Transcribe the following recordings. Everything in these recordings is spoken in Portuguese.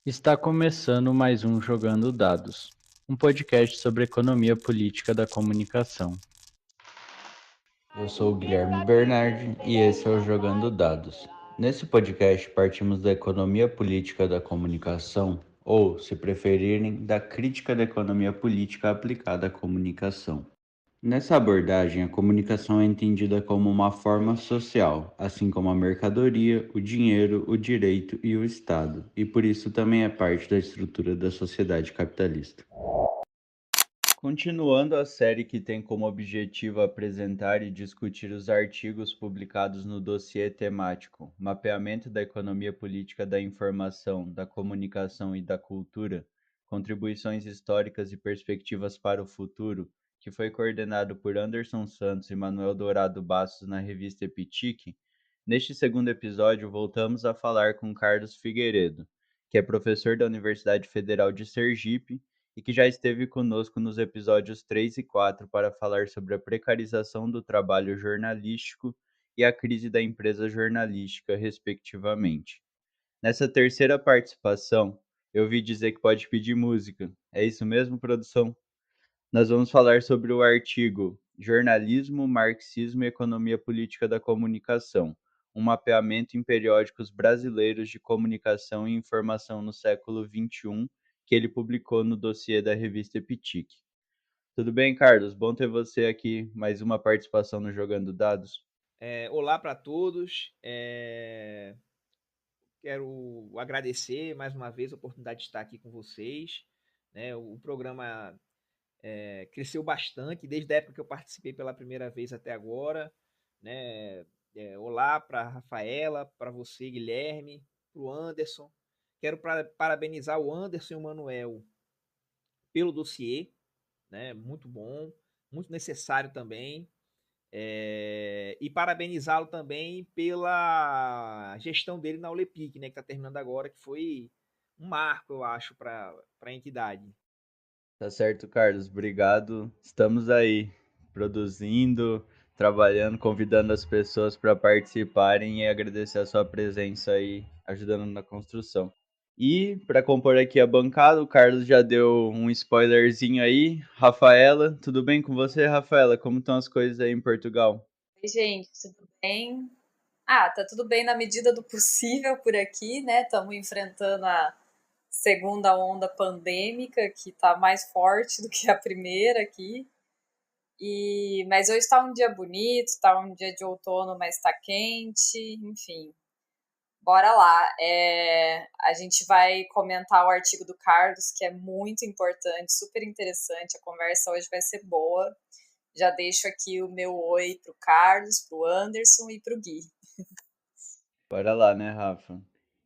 Está começando mais um Jogando Dados, um podcast sobre economia política da comunicação. Eu sou o Guilherme Bernardi e esse é o Jogando Dados. Nesse podcast partimos da economia política da comunicação, ou, se preferirem, da crítica da economia política aplicada à comunicação. Nessa abordagem, a comunicação é entendida como uma forma social, assim como a mercadoria, o dinheiro, o direito e o Estado, e por isso também é parte da estrutura da sociedade capitalista. Continuando a série que tem como objetivo apresentar e discutir os artigos publicados no dossiê temático Mapeamento da Economia Política da Informação, da Comunicação e da Cultura, Contribuições Históricas e Perspectivas para o Futuro, que foi coordenado por Anderson Santos e Manuel Dourado Bastos na revista Epitique, neste segundo episódio voltamos a falar com Carlos Figueiredo, que é professor da Universidade Federal de Sergipe e que já esteve conosco nos episódios 3 e 4 para falar sobre a precarização do trabalho jornalístico e a crise da empresa jornalística, respectivamente. Nessa terceira participação, eu ouvi dizer que pode pedir música. É isso mesmo, produção? Nós vamos falar sobre o artigo Jornalismo, Marxismo e Economia Política da Comunicação, um mapeamento em periódicos brasileiros de comunicação e informação no século XXI, que ele publicou no dossiê da revista Epitique. Tudo bem, Carlos? Bom ter você aqui, mais uma participação no Jogando Dados. Olá para todos. Quero agradecer mais uma vez a oportunidade de estar aqui com vocês. Né? O programa cresceu bastante desde a época que eu participei pela primeira vez até agora. Né? Olá para a Rafaela, para você, Guilherme, para o Anderson. Quero parabenizar o Anderson e o Manuel pelo dossiê, né? Muito bom, muito necessário também. E parabenizá-lo também pela gestão dele na Olepic, né, que está terminando agora, que foi um marco, eu acho, para a entidade. Tá certo, Carlos. Obrigado. Estamos aí, produzindo, trabalhando, convidando as pessoas para participarem e agradecer a sua presença aí, ajudando na construção. E para compor aqui a bancada, o Carlos já deu um spoilerzinho aí. Rafaela, tudo bem com você, Rafaela? Como estão as coisas aí em Portugal? Oi, gente, tudo bem? Ah, tá tudo bem na medida do possível por aqui, né? Estamos enfrentando a segunda onda pandêmica, que tá mais forte do que a primeira aqui. Mas hoje tá um dia bonito, tá um dia de outono, mas tá quente, enfim. Bora lá. A gente vai comentar o artigo do Carlos, que é muito importante, super interessante. A conversa hoje vai ser boa. Já deixo aqui o meu oi pro Carlos, pro Anderson e pro Gui. Bora lá, né, Rafa?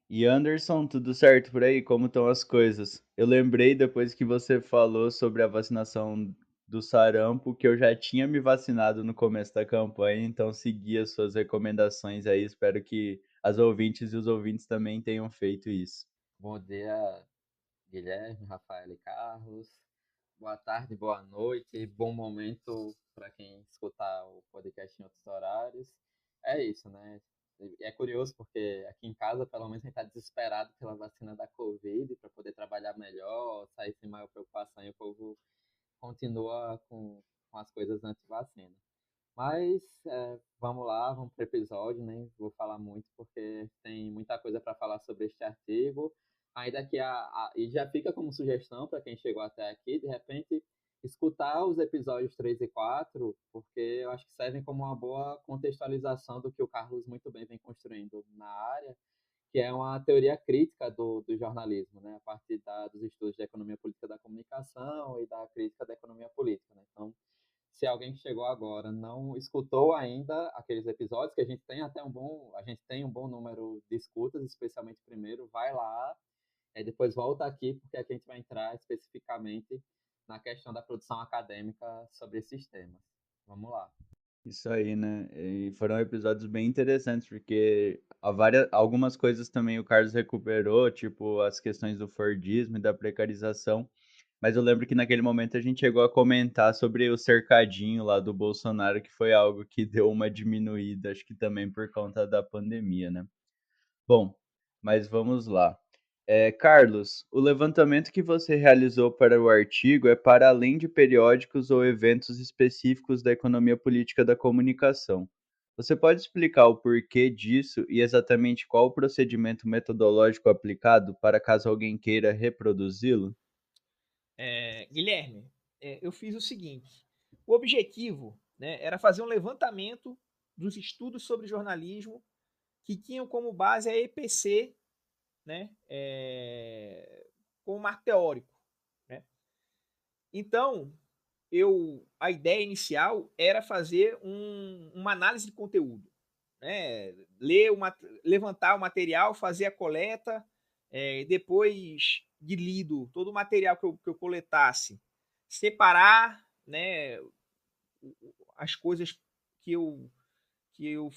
E Anderson, tudo certo por aí? Como estão as coisas? Eu lembrei depois que você falou sobre a vacinação do sarampo que eu já tinha me vacinado no começo da campanha, então segui as suas recomendações aí. Espero que as ouvintes e os ouvintes também tenham feito isso. Bom dia, Guilherme, Rafael e Carlos. Boa tarde, boa noite, bom momento para quem escutar o podcast em outros horários. É isso, né? É curioso porque aqui em casa, pelo menos, a gente está desesperado pela vacina da Covid para poder trabalhar melhor, sair sem maior preocupação e o povo continua com as coisas anti-vacina. Mas vamos lá, vamos para o episódio, nem vou falar muito porque tem muita coisa para falar sobre este artigo. Ainda que e já fica como sugestão para quem chegou até aqui, de repente, escutar os episódios 3 e 4, porque eu acho que servem como uma boa contextualização do que o Carlos muito bem vem construindo na área, que é uma teoria crítica do jornalismo, né? A partir dos estudos de economia política da comunicação e da crítica da economia política, né? Então, se alguém que chegou agora não escutou ainda aqueles episódios, que a gente tem a gente tem um bom número de escutas, especialmente o primeiro, vai lá, depois volta aqui, porque aqui a gente vai entrar especificamente na questão da produção acadêmica sobre esses temas. Vamos lá. Isso aí, né? E foram episódios bem interessantes, porque algumas coisas também o Carlos recuperou, tipo as questões do Fordismo e da precarização. Mas eu lembro que naquele momento a gente chegou a comentar sobre o cercadinho lá do Bolsonaro, que foi algo que deu uma diminuída, acho que também por conta da pandemia, né? Bom, mas vamos lá. Carlos, o levantamento que você realizou para o artigo é para além de periódicos ou eventos específicos da economia política da comunicação. Você pode explicar o porquê disso e exatamente qual o procedimento metodológico aplicado para caso alguém queira reproduzi-lo? Guilherme, eu fiz o seguinte: o objetivo, né, era fazer um levantamento dos estudos sobre jornalismo que tinham como base a EPC, né, como marco teórico. Né? Então, a ideia inicial era fazer uma análise de conteúdo, né? Levantar o material, fazer a coleta, depois de lido todo o material que eu coletasse, separar, né, as coisas que eu, que eu,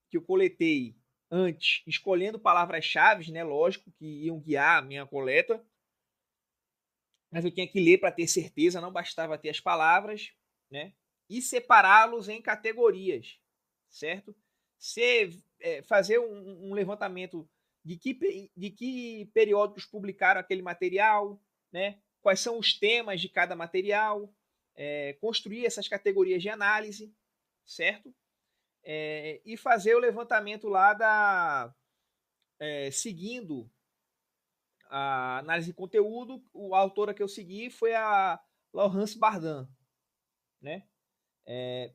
que eu coletei antes, escolhendo palavras-chave, né, lógico, que iam guiar a minha coleta, mas eu tinha que ler para ter certeza, não bastava ter as palavras, né? E separá-los em categorias, certo? Fazer um levantamento de que periódicos publicaram aquele material, né? Quais são os temas de cada material, construir essas categorias de análise, certo? E fazer o levantamento lá seguindo a análise de conteúdo, a autora que eu segui foi a Laurence Bardin, né?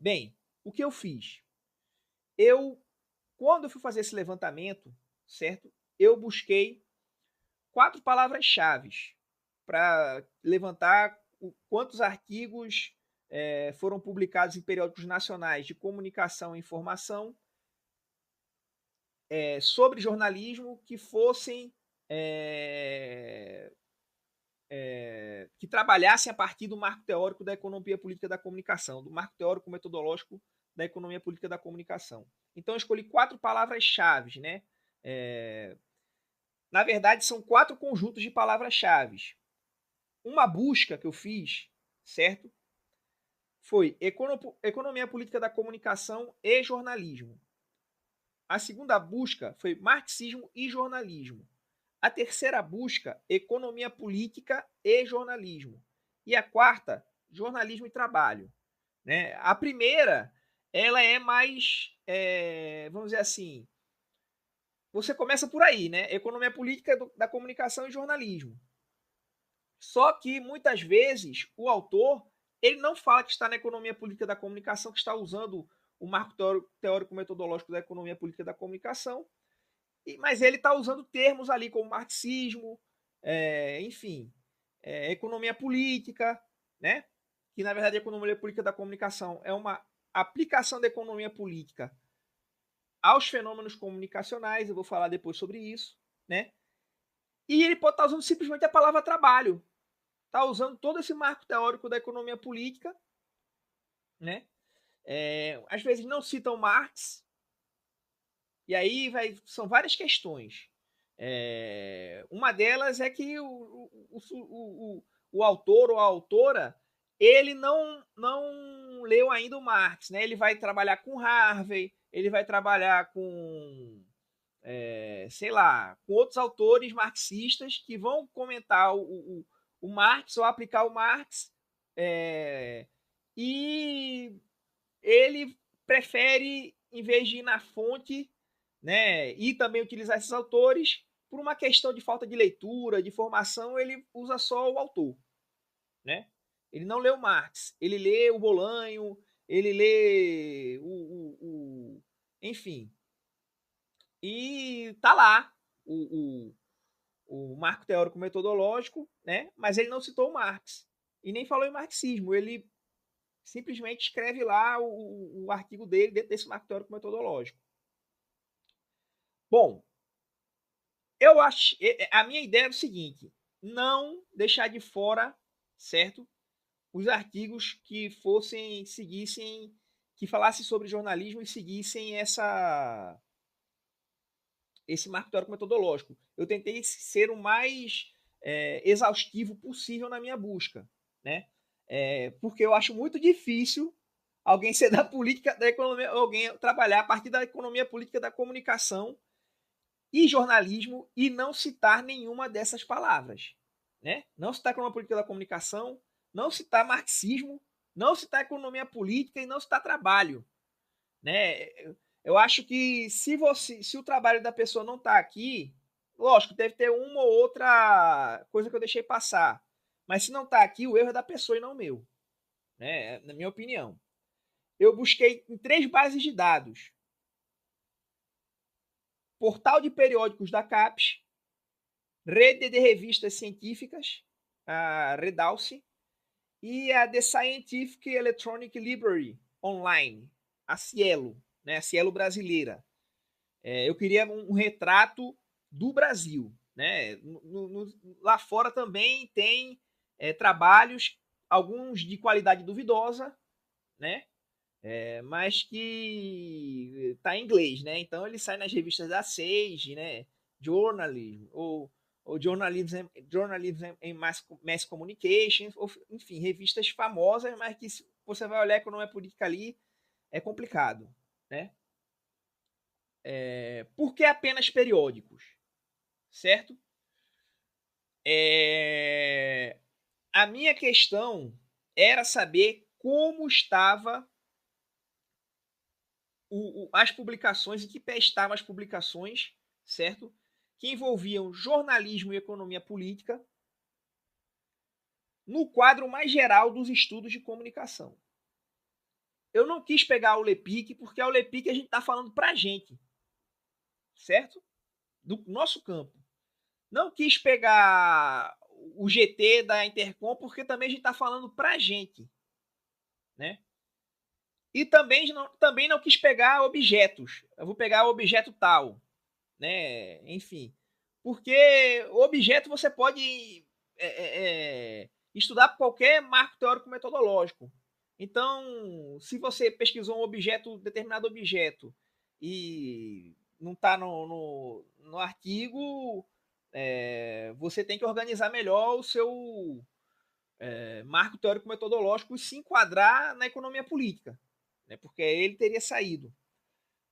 Bem, o que eu fiz? Quando eu fui fazer esse levantamento, certo? Eu busquei 4 palavras-chave para levantar quantos artigos foram publicados em periódicos nacionais de comunicação e informação sobre jornalismo que fossem que trabalhassem a partir do marco teórico da economia política da comunicação, do marco teórico metodológico da economia política da comunicação. Então, eu escolhi 4 palavras-chave, né? Na verdade, são 4 conjuntos de palavras-chave. Uma busca que eu fiz, certo? Foi economia política da comunicação e jornalismo. A segunda busca foi marxismo e jornalismo. A terceira busca, economia política e jornalismo. E a quarta, jornalismo e trabalho. Né? A primeira, ela é mais, vamos dizer assim, você começa por aí, né? Economia política da comunicação e jornalismo. Só que, muitas vezes, o autor, ele não fala que está na economia política da comunicação, que está usando o marco teórico metodológico da economia política da comunicação, mas ele está usando termos ali como marxismo, enfim, economia política, né? Que na verdade a economia política da comunicação é uma aplicação da economia política aos fenômenos comunicacionais, eu vou falar depois sobre isso, né? E ele pode estar usando simplesmente a palavra trabalho, está usando todo esse marco teórico da economia política, né? Às vezes não citam Marx, e aí são várias questões. Uma delas é que o autor ou a autora ele não leu ainda o Marx, né? Ele vai trabalhar com Harvey, ele vai trabalhar com sei lá, com outros autores marxistas que vão comentar o Marx ou aplicar o Marx, e ele prefere, em vez de ir na fonte, né, e também utilizar esses autores, por uma questão de falta de leitura, de formação, ele usa só o autor, né? Ele não lê o Marx, ele lê o Bolanho, ele lê enfim. E tá lá o marco teórico metodológico, né? Mas ele não citou o Marx e nem falou em marxismo. Ele simplesmente escreve lá o artigo dele dentro desse marco teórico metodológico. Bom, a minha ideia é o seguinte: não deixar de fora, certo? Os artigos que seguissem, que falassem sobre jornalismo e seguissem esse marco teórico metodológico. Eu tentei ser o mais exaustivo possível na minha busca, né? Porque eu acho muito difícil alguém ser da política da economia, alguém trabalhar a partir da economia política da comunicação e jornalismo e não citar nenhuma dessas palavras, né? Não citar economia política da comunicação, não citar marxismo, não citar economia política e não citar trabalho, né? Eu acho que se o trabalho da pessoa não está aqui, lógico, deve ter uma ou outra coisa que eu deixei passar, mas se não está aqui, o erro é da pessoa e não meu, né? Na minha opinião. Eu busquei em 3 bases de dados: portal de periódicos da CAPES, rede de revistas científicas, a Redalce, e a The Scientific Electronic Library Online, a Cielo, né? A Cielo brasileira. Eu queria um retrato do Brasil, né? Lá fora também tem trabalhos, alguns de qualidade duvidosa, né? Mas que está em inglês, né? Então ele sai nas revistas da Sage, né? Journalism ou Journalism em Mass Communication, ou, enfim, revistas famosas, mas que se você vai olhar a economia política ali é complicado, né? Por que apenas periódicos, certo? A minha questão era saber como estava as publicações, em que pé estavam as publicações, certo? Que envolviam jornalismo e economia política no quadro mais geral dos estudos de comunicação. Eu não quis pegar o LEPIC, porque a LEPIC a gente está falando para a gente, certo? Do nosso campo. Não quis pegar o GT da Intercom, porque também a gente está falando para a gente, né? E também não quis pegar objetos. Eu vou pegar o objeto tal, né? Enfim, porque o objeto você pode estudar qualquer marco teórico metodológico. Então, se você pesquisou determinado objeto e não está no artigo, você tem que organizar melhor o seu marco teórico metodológico e se enquadrar na economia política, né? Porque ele teria saído.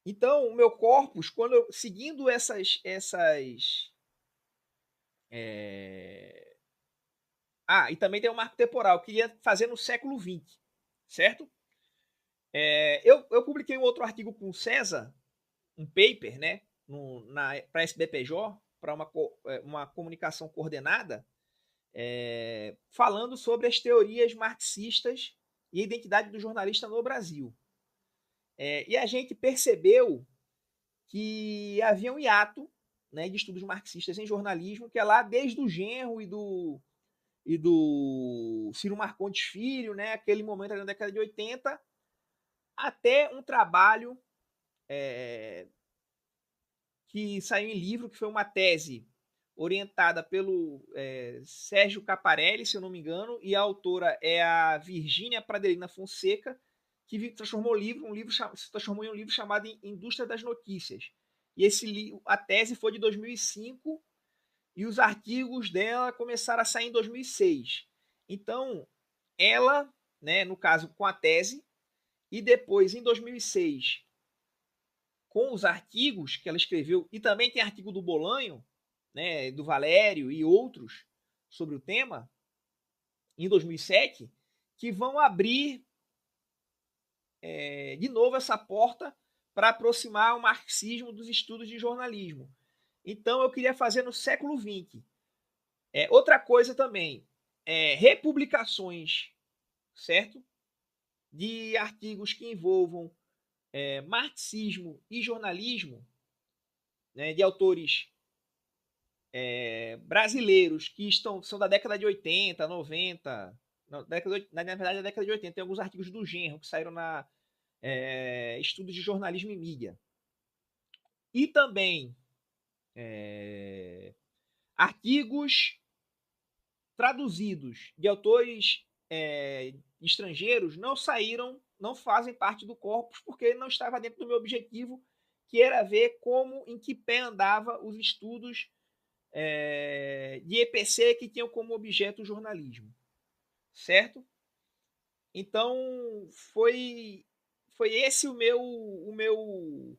Então, o meu corpus, seguindo essas e também tem um marco temporal, eu queria fazer no século XX, certo? Eu publiquei um outro artigo com o César, um paper, né, para SBPJ, para uma comunicação coordenada, falando sobre as teorias marxistas e a identidade do jornalista no Brasil. E a gente percebeu que havia um hiato, né, de estudos marxistas em jornalismo, que é lá desde o Genro e do Ciro Marcondes Filho, né, aquele momento ali na década de 80, até um trabalho que saiu em livro, que foi uma tese orientada pelo Sérgio Caparelli, se eu não me engano, e a autora é a Virgínia Pradelina Fonseca, que se transformou em um livro chamado Indústria das Notícias. E a tese foi de 2005 e os artigos dela começaram a sair em 2006. Então, ela, né, no caso, com a tese, e depois, em 2006, com os artigos que ela escreveu, e também tem artigo do Bolanho, né, do Valério e outros sobre o tema, em 2007, que vão abrir de novo essa porta para aproximar o marxismo dos estudos de jornalismo. Então eu queria fazer no século XX. Outra coisa também, republicações, certo? De artigos que envolvam marxismo e jornalismo, né, de autores brasileiros que são da década de 80, 90, na verdade da década de 80, tem alguns artigos do Genro que saíram na Estudos de Jornalismo e Mídia. E também artigos traduzidos de autores estrangeiros não fazem parte do corpus, porque não estava dentro do meu objetivo, que era ver em que pé andava os estudos de EPC que tinham como objeto o jornalismo, certo? Então foi esse o meu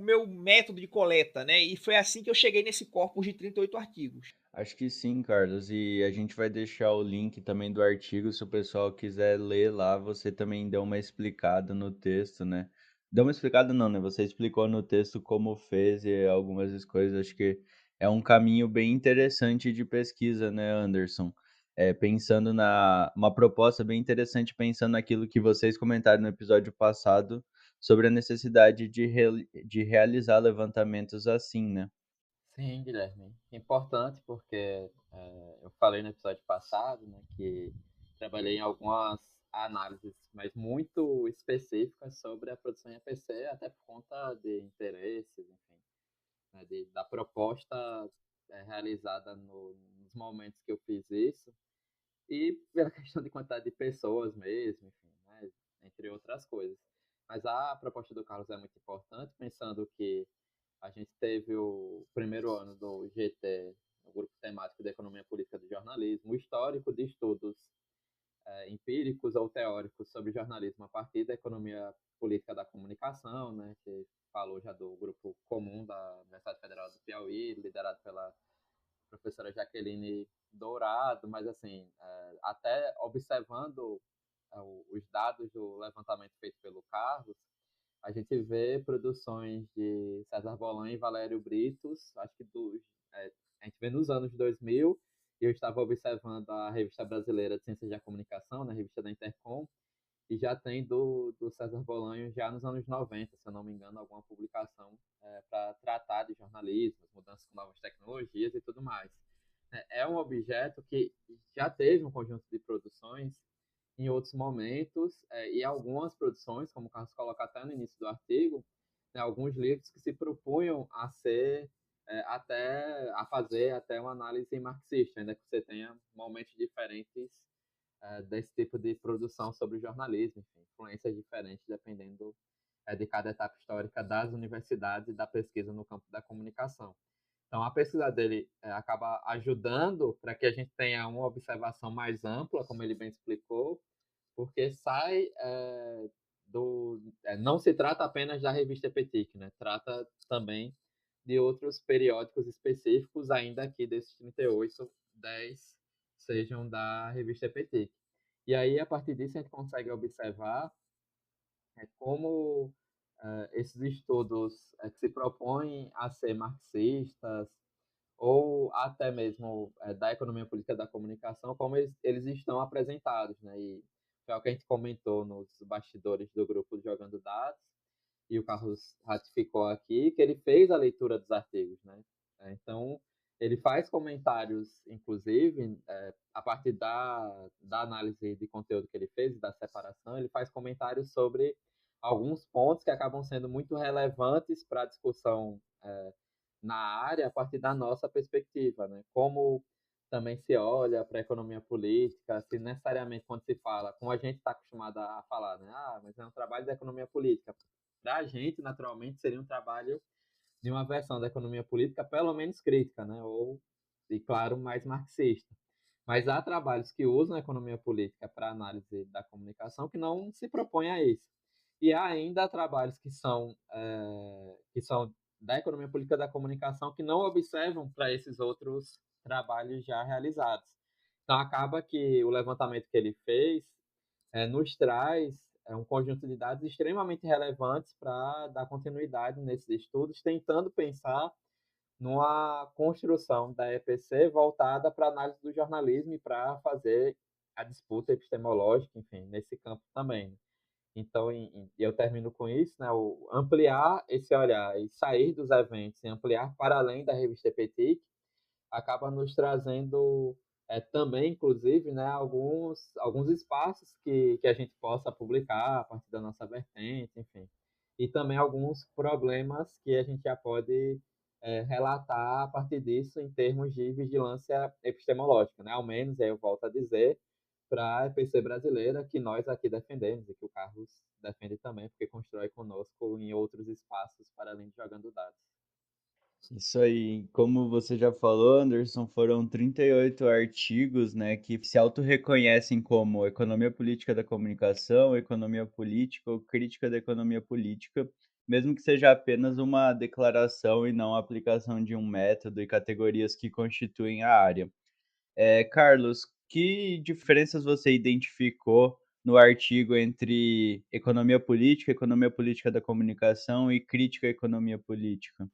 meu método de coleta, né? E foi assim que eu cheguei nesse corpus de 38 artigos. Acho que sim, Carlos. E a gente vai deixar o link também do artigo, se o pessoal quiser ler lá, você também deu uma explicada no texto, né? Deu uma explicada não, né? Você explicou no texto como fez e algumas coisas. Acho que é um caminho bem interessante de pesquisa, né, Anderson? Pensando uma proposta bem interessante, pensando naquilo que vocês comentaram no episódio passado sobre a necessidade de realizar levantamentos assim, né? Sim, Guilherme. Importante porque eu falei no episódio passado, né, que trabalhei em algumas análises, mas muito específicas sobre a produção em APC, até por conta de interesses, enfim, né, da proposta realizada nos momentos que eu fiz isso e pela questão de quantidade de pessoas mesmo, enfim, né, entre outras coisas. Mas a proposta do Carlos é muito importante, pensando que a gente teve o primeiro ano do GT, o Grupo Temático de Economia Política do Jornalismo, o histórico de estudos empíricos ou teóricos sobre jornalismo a partir da economia política da comunicação, né, que falou já do grupo comum da Universidade Federal do Piauí, liderado pela professora Jaqueline Dourado, mas assim, até observando os dados do levantamento feito pelo Carlos, a gente vê produções de César Bolan e Valério Britos, acho que a gente vê nos anos 2000, e eu estava observando a Revista Brasileira de Ciências da Comunicação, na revista da Intercom, e já tem do César Bolanho já nos anos 90, se eu não me engano, alguma publicação para tratar de jornalismo, as mudanças com novas tecnologias e tudo mais. É um objeto que já teve um conjunto de produções em outros momentos, e algumas produções, como o Carlos coloca até no início do artigo, né, alguns livros que se propunham a ser a fazer até uma análise marxista, ainda que você tenha momentos diferentes desse tipo de produção sobre jornalismo, enfim, influências diferentes dependendo de cada etapa histórica das universidades e da pesquisa no campo da comunicação. Então, a pesquisa dele acaba ajudando para que a gente tenha uma observação mais ampla, como ele bem explicou, porque sai não se trata apenas da revista Epetic, né? Trata também de outros periódicos específicos, ainda que desses 38, 10 sejam da revista Epetic. E aí, a partir disso, a gente consegue observar como esses estudos que se propõem a ser marxistas, ou até mesmo da economia política da comunicação, como eles estão apresentados, né? E foi o que a gente comentou nos bastidores do grupo Jogando Dados, e o Carlos ratificou aqui, que ele fez a leitura dos artigos, né? Então, ele faz comentários, inclusive, a partir da análise de conteúdo que ele fez, da separação, ele faz comentários sobre alguns pontos que acabam sendo muito relevantes para a discussão na área a partir da nossa perspectiva, né? Como também se olha para a economia política, se necessariamente quando se fala, como a gente está acostumado a falar, né? Ah, mas é um trabalho da economia política. Para a gente, naturalmente, seria um trabalho de uma versão da economia política, pelo menos crítica, né? Ou, e claro, mais marxista. Mas há trabalhos que usam a economia política para análise da comunicação que não se propõem a isso. E há ainda trabalhos que são da economia política da comunicação que não observam para esses outros trabalhos já realizados. Então, acaba que o levantamento que ele fez nos traz um conjunto de dados extremamente relevantes para dar continuidade nesses estudos, tentando pensar numa construção da EPC voltada para a análise do jornalismo e para fazer a disputa epistemológica, enfim, nesse campo também. Então, eu termino com isso, né? O ampliar esse olhar e sair dos eventos e ampliar para além da revista EPTIC acaba nos trazendo também, inclusive, né, alguns espaços que a gente possa publicar a partir da nossa vertente, enfim. E também alguns problemas que a gente já pode relatar a partir disso em termos de vigilância epistemológica, né? Ao menos, aí eu volto a dizer, para a EPC brasileira, que nós aqui defendemos e que o Carlos defende também, porque constrói conosco em outros espaços para além de jogando dados. Isso aí, como você já falou, Anderson, foram 38 artigos, né, que se autorreconhecem como economia política da comunicação, economia política ou crítica da economia política, mesmo que seja apenas uma declaração e não a aplicação de um método e categorias que constituem a área. Carlos, que diferenças você identificou no artigo entre economia política da comunicação e crítica à economia política?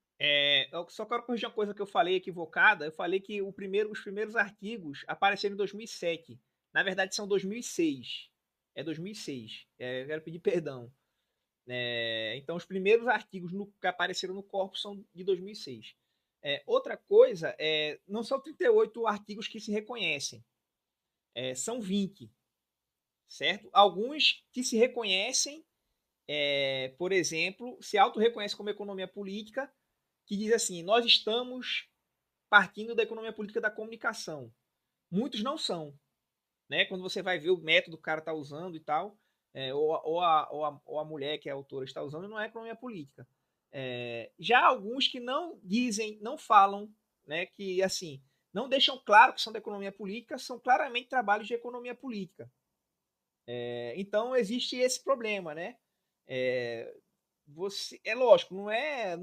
Eu só quero corrigir uma coisa que eu falei equivocada. Eu falei que os primeiros artigos apareceram em 2007. Na verdade, são 2006. É 2006. Eu quero pedir perdão. Então, os primeiros artigos que apareceram no corpus são de 2006. Outra coisa, não são 38 artigos que se reconhecem. São 20, certo? Alguns que se reconhecem, por exemplo, se auto-reconhece como economia política, que diz assim, nós estamos partindo da economia política da comunicação. Muitos não são, né? Quando você vai ver o método que o cara está usando e tal, ou a mulher que é a autora está usando, não é economia política. Já alguns que não dizem, não falam, né, que assim, não deixam claro que são da economia política, são claramente trabalhos de economia política. Então existe esse problema, né? É lógico, não é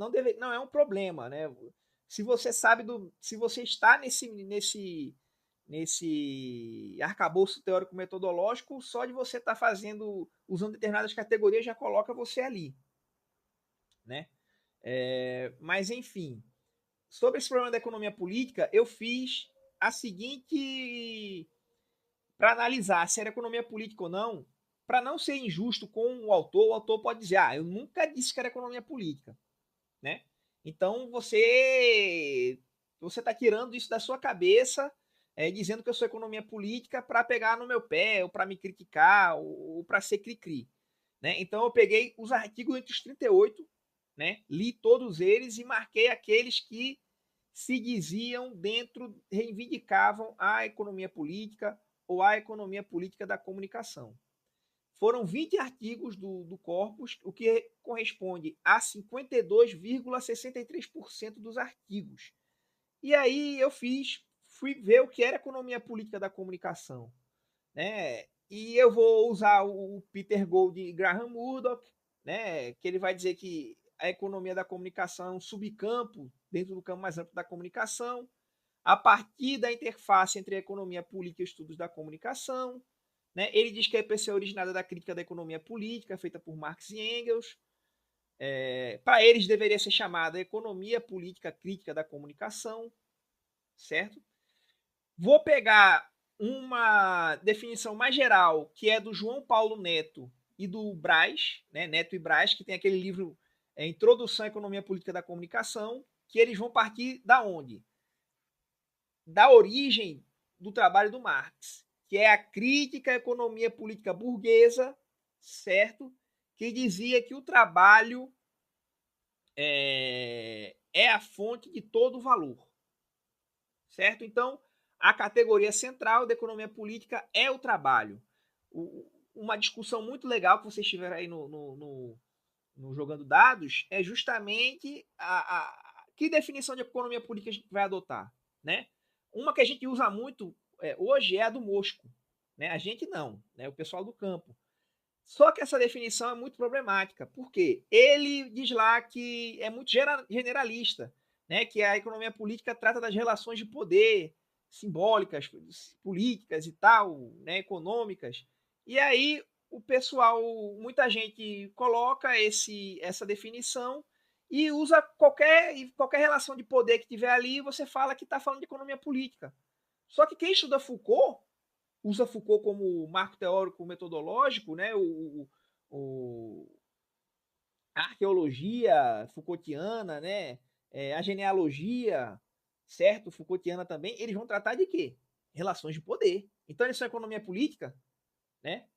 um problema, né? Se você está nesse arcabouço teórico metodológico, só de você estar usando determinadas categorias já coloca você ali, né? Mas enfim, sobre esse problema da economia política, eu fiz a seguinte, para analisar se era economia política ou não, para não ser injusto com o autor pode dizer, eu nunca disse que era economia política, né? Então você está tirando isso da sua cabeça, dizendo que eu sou economia política para pegar no meu pé, ou para me criticar, ou para ser cri-cri. Né? Então eu peguei os artigos entre os 38, né? Li todos eles e marquei aqueles que se diziam reivindicavam a economia política ou a economia política da comunicação. Foram 20 artigos do corpus, o que corresponde a 52,63% dos artigos. E aí fui ver o que era economia política da comunicação, né? E eu vou usar o Peter Gold e Graham Murdoch, né? Que ele vai dizer que a economia da comunicação é um subcampo dentro do campo mais amplo da comunicação, a partir da interface entre a economia política e estudos da comunicação. Né? Ele diz que a EPC é originada da crítica da economia política, feita por Marx e Engels. Para eles, deveria ser chamada economia política crítica da comunicação, certo? Vou pegar uma definição mais geral, que é do João Paulo Neto e do Braz, né? Neto e Braz, que tem aquele livro Introdução à Economia Política da Comunicação, que eles vão partir da onde? Da origem do trabalho do Marx, que é a crítica à economia política burguesa, certo? Que dizia que o trabalho é a fonte de todo o valor, certo? Então, a categoria central da economia política é o trabalho. Uma discussão muito legal que vocês tiveram aí no Jogando Dados é justamente que definição de economia política a gente vai adotar, né? Uma que a gente usa muito hoje é a do Mosco, né? A gente não, né? O pessoal do campo. Só que essa definição é muito problemática, porque ele diz lá que é muito generalista, né? Que a economia política trata das relações de poder simbólicas, políticas e tal, né? Econômicas. E aí o pessoal, muita gente coloca essa definição e usa qualquer relação de poder que tiver ali, você fala que está falando de economia política. Só que quem estuda Foucault usa Foucault como marco teórico metodológico, né? A arqueologia Foucaultiana, né? A genealogia, certo? Foucaultiana também, eles vão tratar de quê? Relações de poder. Então, eles são economia política, né?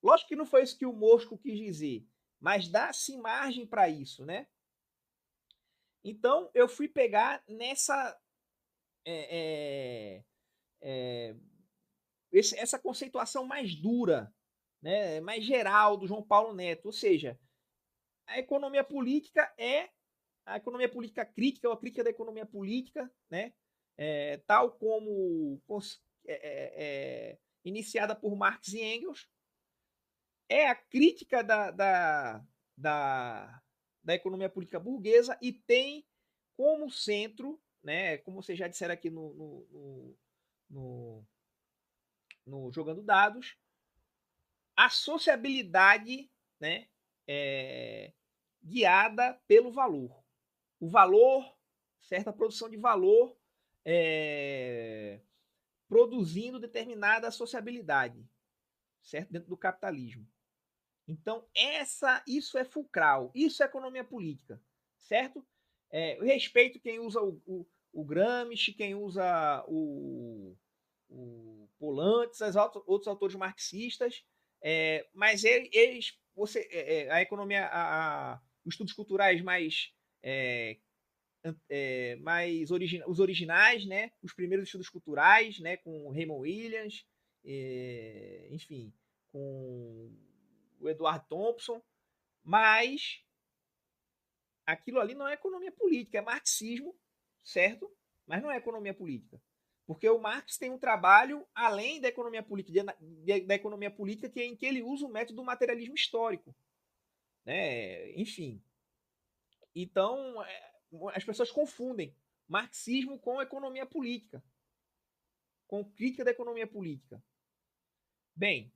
Lógico que não foi isso que o Mosco quis dizer, mas dá-se margem para isso, né? Então, eu fui pegar nessa essa conceituação mais dura, né, mais geral do João Paulo Neto, ou seja, a economia política é a economia política crítica, ou a crítica da economia política, né, tal como iniciada por Marx e Engels, é a crítica da da economia política burguesa e tem como centro, né, como vocês já disseram aqui no Jogando Dados, a sociabilidade, né, guiada pelo valor. O valor, certa produção de valor, produzindo determinada sociabilidade, certo? Dentro do capitalismo. Então, isso é fulcral, isso é economia política, certo? Eu respeito quem usa o Gramsci, quem usa o Polanyi, outros autores marxistas, mas a economia, os estudos culturais os originais, né? Os primeiros estudos culturais, né? Com Raymond Williams, enfim, com o Edward Thompson, mas aquilo ali não é economia política, é marxismo, certo? Mas não é economia política. Porque o Marx tem um trabalho além da economia política, da economia política, que é em que ele usa o método do materialismo histórico. Né? Enfim. Então, as pessoas confundem marxismo com economia política, com crítica da economia política. Bem,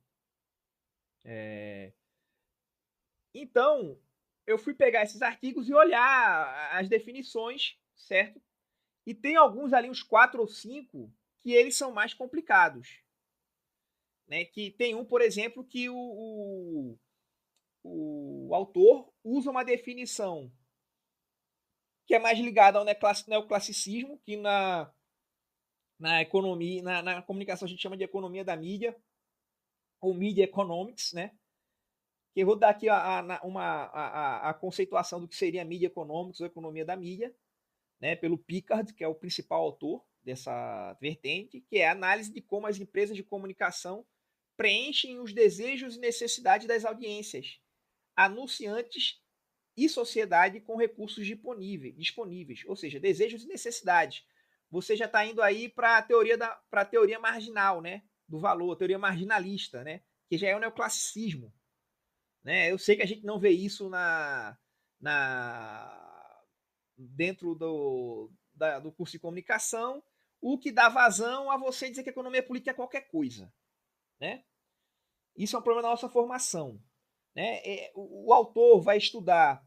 então, eu fui pegar esses artigos e olhar as definições, certo? E tem alguns ali, uns 4 ou 5, que eles são mais complicados. Né? Que tem um, por exemplo, que o autor usa uma definição que é mais ligada ao neoclassicismo, que na economia, na comunicação a gente chama de economia da mídia, ou media economics, né? Que eu vou dar aqui a conceituação do que seria media economics ou economia da mídia, né? Pelo Pickard, que é o principal autor dessa vertente, que é a análise de como as empresas de comunicação preenchem os desejos e necessidades das audiências, anunciantes e sociedade com recursos disponíveis, ou seja, desejos e necessidades. Você já está indo aí para a teoria marginal, né? Do valor, a teoria marginalista, né? Que já é o neoclassicismo. Né? Eu sei que a gente não vê isso dentro do curso de comunicação, o que dá vazão a você dizer que a economia política é qualquer coisa. Né? Isso é um problema da nossa formação. Né? O autor vai estudar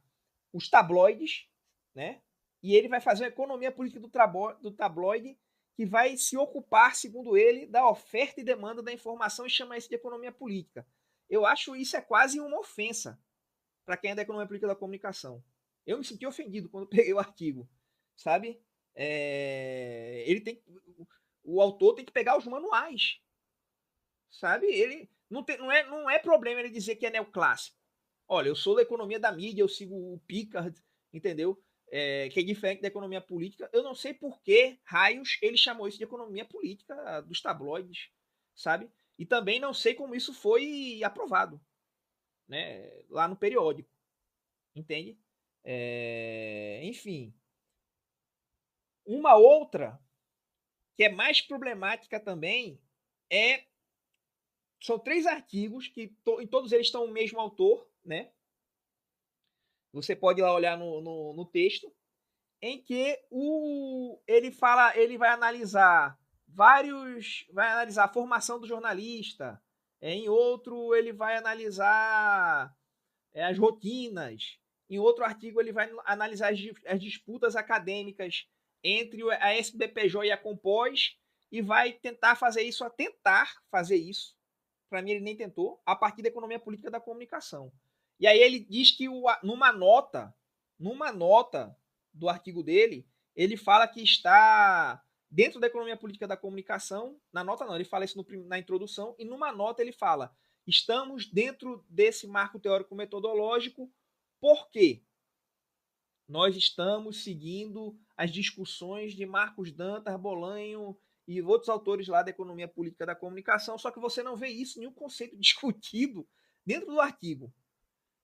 os tabloides, né? E ele vai fazer uma economia política do tabloide que vai se ocupar, segundo ele, da oferta e demanda da informação e chama isso de economia política. Eu acho isso é quase uma ofensa para quem é da economia política da comunicação. Eu me senti ofendido quando peguei o artigo, sabe? O autor tem que pegar os manuais, sabe? Ele não é problema ele dizer que é neoclássico. Olha, eu sou da economia da mídia, eu sigo o Pickard, entendeu? Que é diferente da economia política. Eu não sei por que raios ele chamou isso de economia política dos tabloides, sabe? E também não sei como isso foi aprovado, né? Lá no periódico, entende? Enfim. Uma outra que é mais problemática também são 3 artigos que em todos eles estão o mesmo autor, né? Você pode ir lá olhar no texto, em que ele vai analisar a formação do jornalista, em outro ele vai analisar as rotinas, em outro artigo ele vai analisar as disputas acadêmicas entre a SBPJ e a Compós, e vai tentar fazer isso, para mim ele nem tentou, a partir da economia política da comunicação. E aí ele diz que numa nota do artigo dele, ele fala que está dentro da economia política da comunicação. Na nota não, ele fala isso na introdução, e numa nota ele fala: estamos dentro desse marco teórico metodológico porque nós estamos seguindo as discussões de Marcos Dantas, Bolanho e outros autores lá da economia política da comunicação, só que você não vê isso, nenhum conceito discutido dentro do artigo.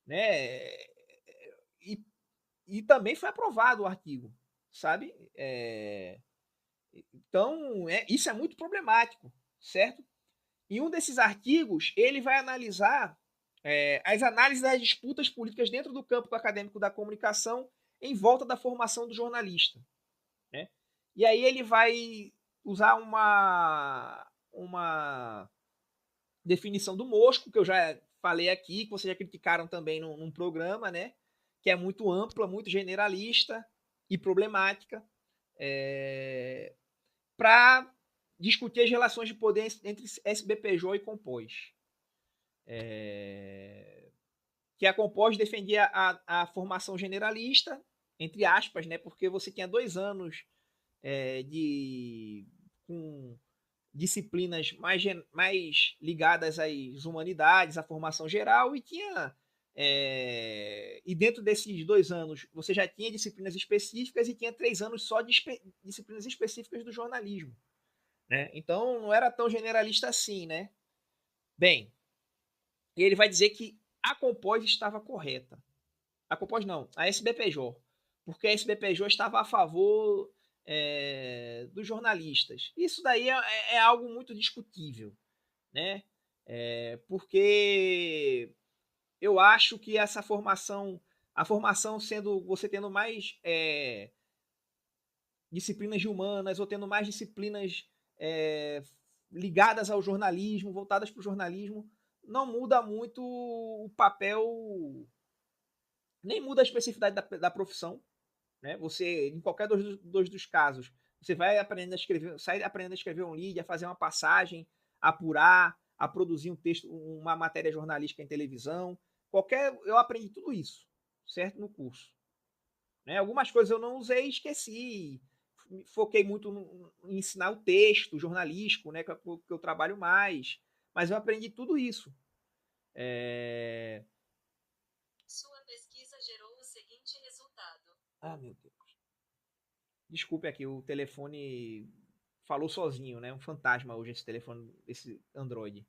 Né? E também foi aprovado o artigo, sabe? Então, isso é muito problemático, certo? Em um desses artigos, ele vai analisar as análises das disputas políticas dentro do campo acadêmico da comunicação em volta da formação do jornalista. Né? E aí ele vai usar uma definição do Mosco, que eu já falei aqui, que vocês já criticaram também num programa, né? Que é muito ampla, muito generalista e problemática, para discutir as relações de poder entre SBPJ e Compós. Que a Compós defendia a formação generalista, entre aspas, né? Porque você tinha 2 anos com disciplinas mais ligadas às humanidades, à formação geral, e tinha e dentro desses 2 anos você já tinha disciplinas específicas e tinha 3 anos só de disciplinas específicas do jornalismo, né? Então não era tão generalista assim, né? Bem, ele vai dizer que a Compós estava correta. A Compós não, a SBPJ, porque a SBPJ estava a favor dos jornalistas. Isso daí é algo muito discutível, né? Porque eu acho que essa formação, a formação sendo você tendo mais disciplinas de humanas ou tendo mais disciplinas ligadas ao jornalismo, voltadas para o jornalismo, não muda muito o papel, nem muda a especificidade da profissão, né? Você, em qualquer dos casos, você vai aprendendo a escrever, sai aprendendo a escrever um lead, a fazer uma passagem, a apurar, a produzir um texto, uma matéria jornalística em televisão. Eu aprendi tudo isso, certo? No curso. Né? Algumas coisas eu não usei e esqueci. Foquei muito em ensinar o texto jornalístico, né? Que eu trabalho mais. Mas eu aprendi tudo isso. Sua pesquisa gerou o seguinte resultado. Ah, meu Deus. Desculpe aqui, o telefone falou sozinho, né? Um fantasma hoje esse telefone, esse Android.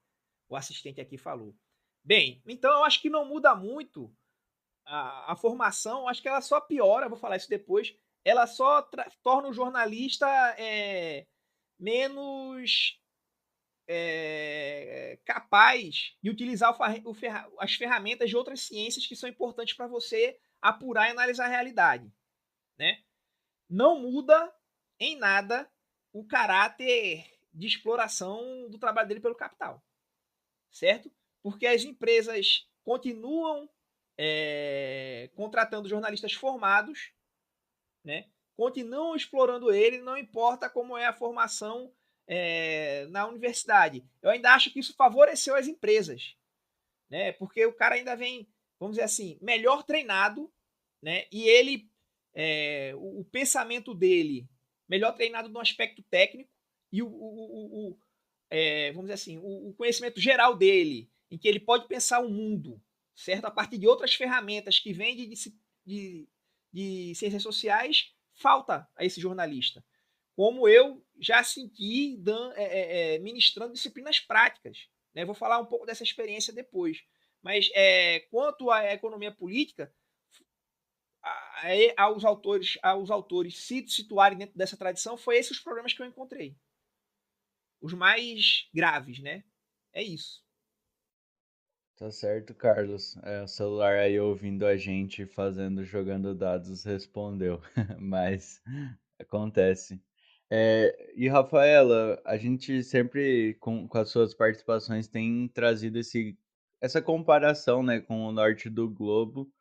O assistente aqui falou. Bem, então eu acho que não muda muito a formação, acho que ela só piora, vou falar isso depois, ela só torna o jornalista menos capaz de utilizar as ferramentas de outras ciências que são importantes para você apurar e analisar a realidade, né? Não muda em nada o caráter de exploração do trabalho dele pelo capital, certo? Porque as empresas continuam contratando jornalistas formados, né? Continuam explorando ele, não importa como é a formação na universidade. Eu ainda acho que isso favoreceu as empresas, né? Porque o cara ainda vem, vamos dizer assim, melhor treinado, né? E ele, o pensamento dele, melhor treinado no aspecto técnico e vamos dizer assim, o conhecimento geral dele, em que ele pode pensar o mundo, certo? A partir de outras ferramentas que vêm de ciências sociais, falta a esse jornalista. Como eu já senti ministrando disciplinas práticas. Né? Vou falar um pouco dessa experiência depois. Mas quanto à economia política, aos autores se situarem dentro dessa tradição, foi esses os problemas que eu encontrei. Os mais graves, né? É isso. Tá certo, Carlos. O celular aí ouvindo a gente jogando dados respondeu, mas acontece. E Rafaela, a gente sempre com as suas participações tem trazido essa comparação, né, com o norte do globo.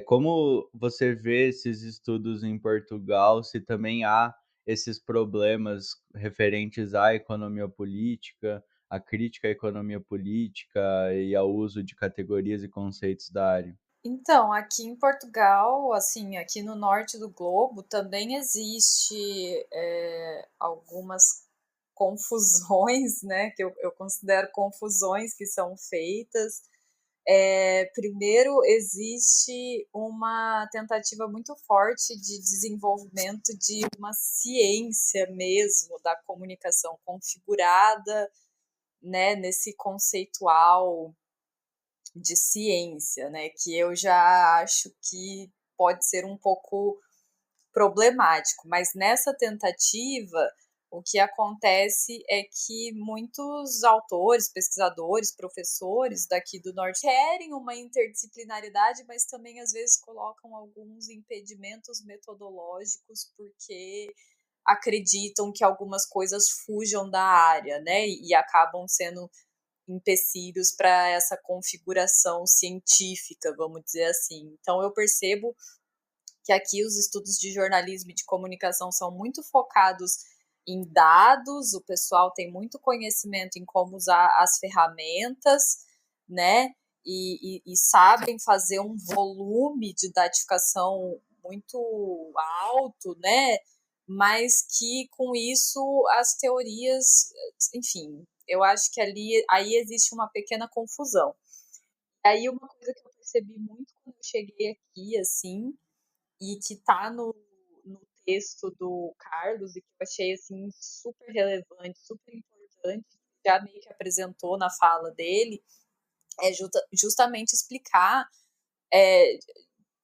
Como você vê esses estudos em Portugal, se também há esses problemas referentes à economia política, à crítica à economia política e ao uso de categorias e conceitos da área? Então, aqui em Portugal, assim, aqui no norte do globo, também existe algumas confusões, né, que eu considero confusões que são feitas. Primeiro, existe uma tentativa muito forte de desenvolvimento de uma ciência mesmo da comunicação configurada, né, nesse conceitual de ciência, né, que eu já acho que pode ser um pouco problemático, mas nessa tentativa o que acontece é que muitos autores, pesquisadores, professores daqui do Norte querem uma interdisciplinaridade, mas também às vezes colocam alguns impedimentos metodológicos porque acreditam que algumas coisas fujam da área, né? E acabam sendo empecilhos para essa configuração científica, vamos dizer assim. Então eu percebo que aqui os estudos de jornalismo e de comunicação são muito focados em dados, o pessoal tem muito conhecimento em como usar as ferramentas, né? E sabem fazer um volume de datificação muito alto, né? Mas que com isso as teorias, enfim, eu acho que aí existe uma pequena confusão. Aí uma coisa que eu percebi muito quando eu cheguei aqui, assim, e que tá no texto do Carlos e que eu achei assim super relevante, super importante, já meio que apresentou na fala dele, é justamente explicar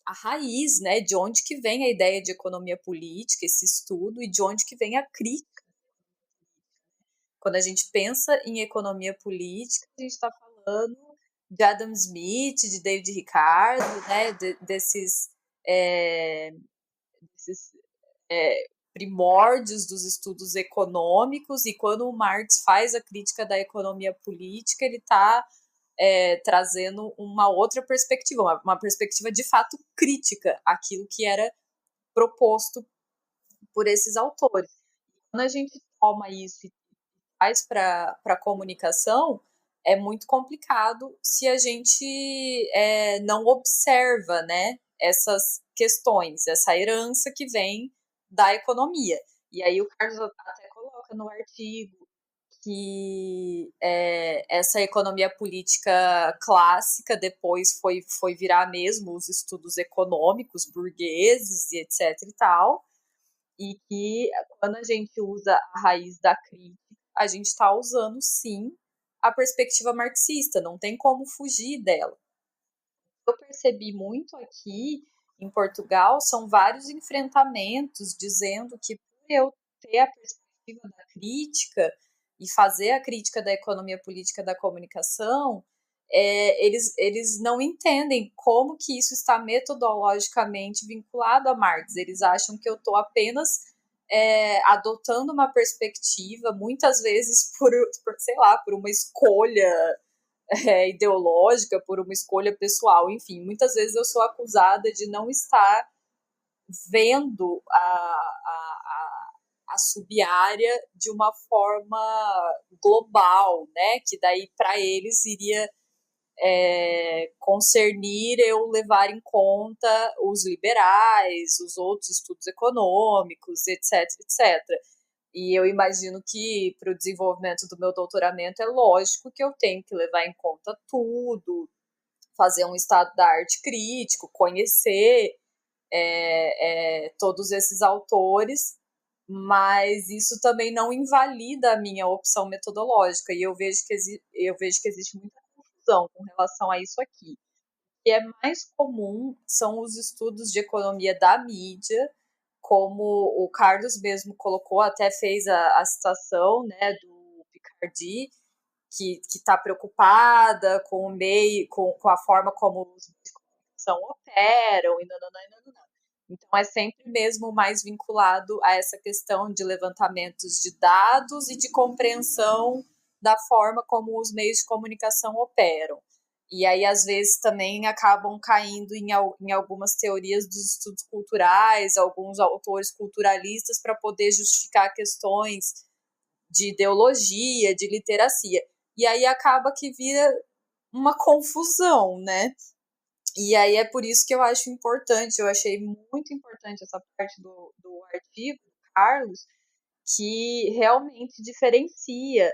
a raiz, né, de onde que vem a ideia de economia política, esse estudo, e de onde que vem a crítica. Quando a gente pensa em economia política, a gente está falando de Adam Smith, de David Ricardo, né, desses primórdios dos estudos econômicos, e quando o Marx faz a crítica da economia política, ele está trazendo uma outra perspectiva, uma perspectiva de fato crítica àquilo que era proposto por esses autores. Quando a gente toma isso e faz para a comunicação, é muito complicado se a gente não observa, né, essas questões, essa herança que vem da economia. E aí o Carlos até coloca no artigo que essa economia política clássica depois foi virar mesmo os estudos econômicos burgueses e etc e tal, e que quando a gente usa a raiz da crítica, a gente está usando sim a perspectiva marxista, não tem como fugir dela. Eu percebi muito aqui em Portugal são vários enfrentamentos dizendo que por eu ter a perspectiva da crítica e fazer a crítica da economia política da comunicação, eles não entendem como que isso está metodologicamente vinculado a Marx. Eles acham que eu estou apenas adotando uma perspectiva, muitas vezes sei lá, por uma escolha ideológica, por uma escolha pessoal, enfim, muitas vezes eu sou acusada de não estar vendo a sub-área de uma forma global, né? Que daí para eles iria concernir eu levar em conta os liberais, os outros estudos econômicos, etc, etc. E eu imagino que para o desenvolvimento do meu doutoramento é lógico que eu tenho que levar em conta tudo, fazer um estado da arte crítico, conhecer todos esses autores, mas isso também não invalida a minha opção metodológica, e eu vejo que existe muita confusão com relação a isso aqui. O que é mais comum são os estudos de economia da mídia, como o Carlos mesmo colocou, até fez a citação, né, do Picardy, que está preocupada com o meio, com a forma como os meios de comunicação operam, e nananã, e nananã. Então, é sempre mesmo mais vinculado a essa questão de levantamentos de dados e de compreensão da forma como os meios de comunicação operam. E aí, às vezes, também acabam caindo em algumas teorias dos estudos culturais, alguns autores culturalistas, para poder justificar questões de ideologia, de literacia. E aí acaba que vira uma confusão, né? E aí é por isso que eu acho importante, eu achei muito importante essa parte do artigo do Carlos, que realmente diferencia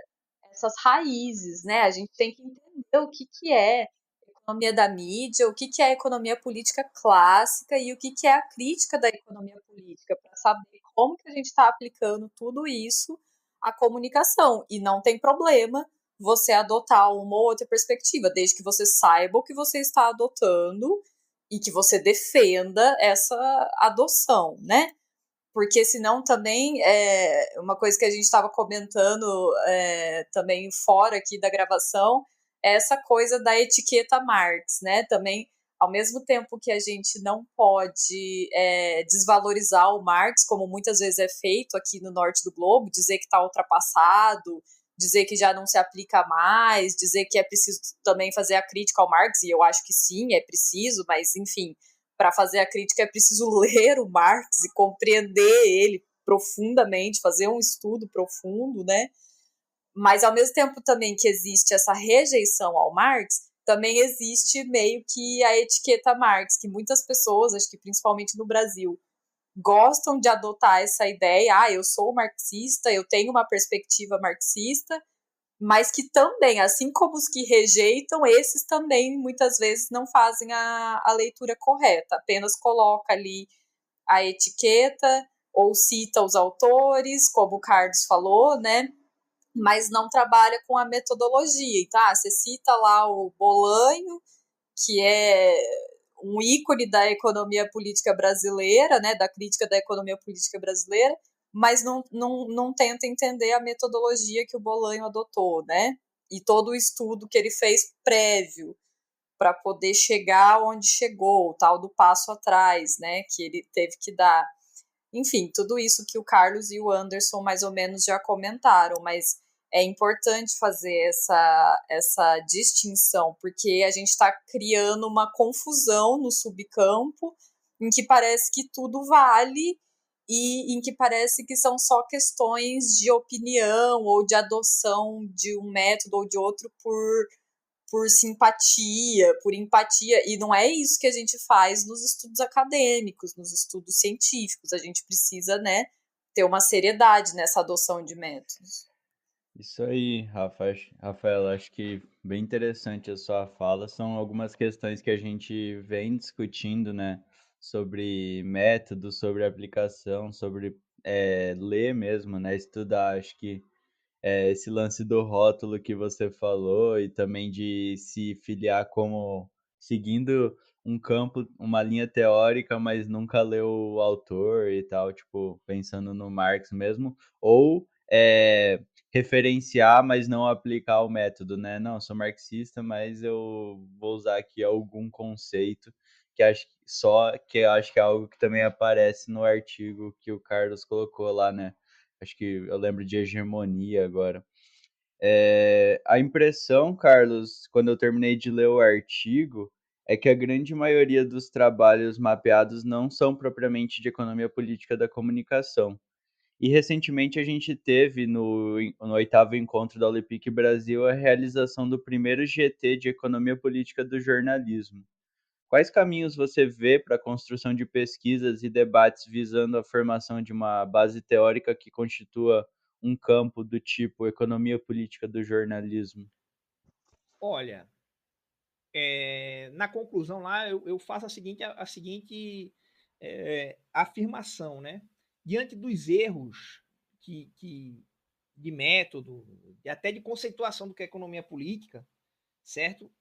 essas raízes, né? A gente tem que entender o que é economia da mídia, o que é a economia política clássica e o que é a crítica da economia política, para saber como que a gente está aplicando tudo isso à comunicação. E não tem problema você adotar uma ou outra perspectiva, desde que você saiba o que você está adotando e que você defenda essa adoção, né? porque senão também uma coisa que a gente estava comentando também fora aqui da gravação, é essa coisa da etiqueta Marx, né? Também, ao mesmo tempo que a gente não pode desvalorizar o Marx, como muitas vezes é feito aqui no norte do globo, dizer que está ultrapassado, dizer que já não se aplica mais, dizer que é preciso também fazer a crítica ao Marx, e eu acho que sim, é preciso, mas enfim, para fazer a crítica é preciso ler o Marx e compreender ele profundamente, fazer um estudo profundo, né? Mas ao mesmo tempo também que existe essa rejeição ao Marx, também existe meio que a etiqueta Marx, que muitas pessoas, acho que principalmente no Brasil, gostam de adotar essa ideia, eu sou marxista, eu tenho uma perspectiva marxista, mas que também, assim como os que rejeitam, esses também muitas vezes não fazem a leitura correta, apenas coloca ali a etiqueta ou cita os autores, como o Carlos falou, né? Mas não trabalha com a metodologia. Então, você cita lá o Bolanho, que é um ícone da economia política brasileira, né, da crítica da economia política brasileira, mas não tenta entender a metodologia que o Bolanho adotou, né? E todo o estudo que ele fez prévio para poder chegar onde chegou, o tal do passo atrás, né, que ele teve que dar. Enfim, tudo isso que o Carlos e o Anderson mais ou menos já comentaram, mas é importante fazer essa distinção, porque a gente está criando uma confusão no subcampo em que parece que tudo vale e em que parece que são só questões de opinião ou de adoção de um método ou de outro por simpatia, por empatia, e não é isso que a gente faz nos estudos acadêmicos, nos estudos científicos. A gente precisa, né, ter uma seriedade nessa adoção de métodos. Isso aí, Rafael, acho que bem interessante a sua fala. São algumas questões que a gente vem discutindo, né, sobre método, sobre aplicação, sobre ler mesmo, né, estudar. Acho que esse lance do rótulo que você falou e também de se filiar como seguindo um campo, uma linha teórica, mas nunca leu o autor e tal, tipo, pensando no Marx mesmo, ou referenciar, mas não aplicar o método, né? Não, sou marxista, mas eu vou usar aqui algum conceito que eu acho que é algo que também aparece no artigo que o Carlos colocou lá, né? Acho que eu lembro de hegemonia agora. A impressão, Carlos, quando eu terminei de ler o artigo, é que a grande maioria dos trabalhos mapeados não são propriamente de economia política da comunicação. E recentemente a gente teve no oitavo encontro da Olipic Brasil a realização do primeiro GT de economia política do jornalismo. Quais caminhos você vê para a construção de pesquisas e debates visando a formação de uma base teórica que constitua um campo do tipo economia política do jornalismo? Olha, na conclusão lá, eu faço a seguinte afirmação, né? Diante dos erros de método, até de conceituação do que é economia política, certo?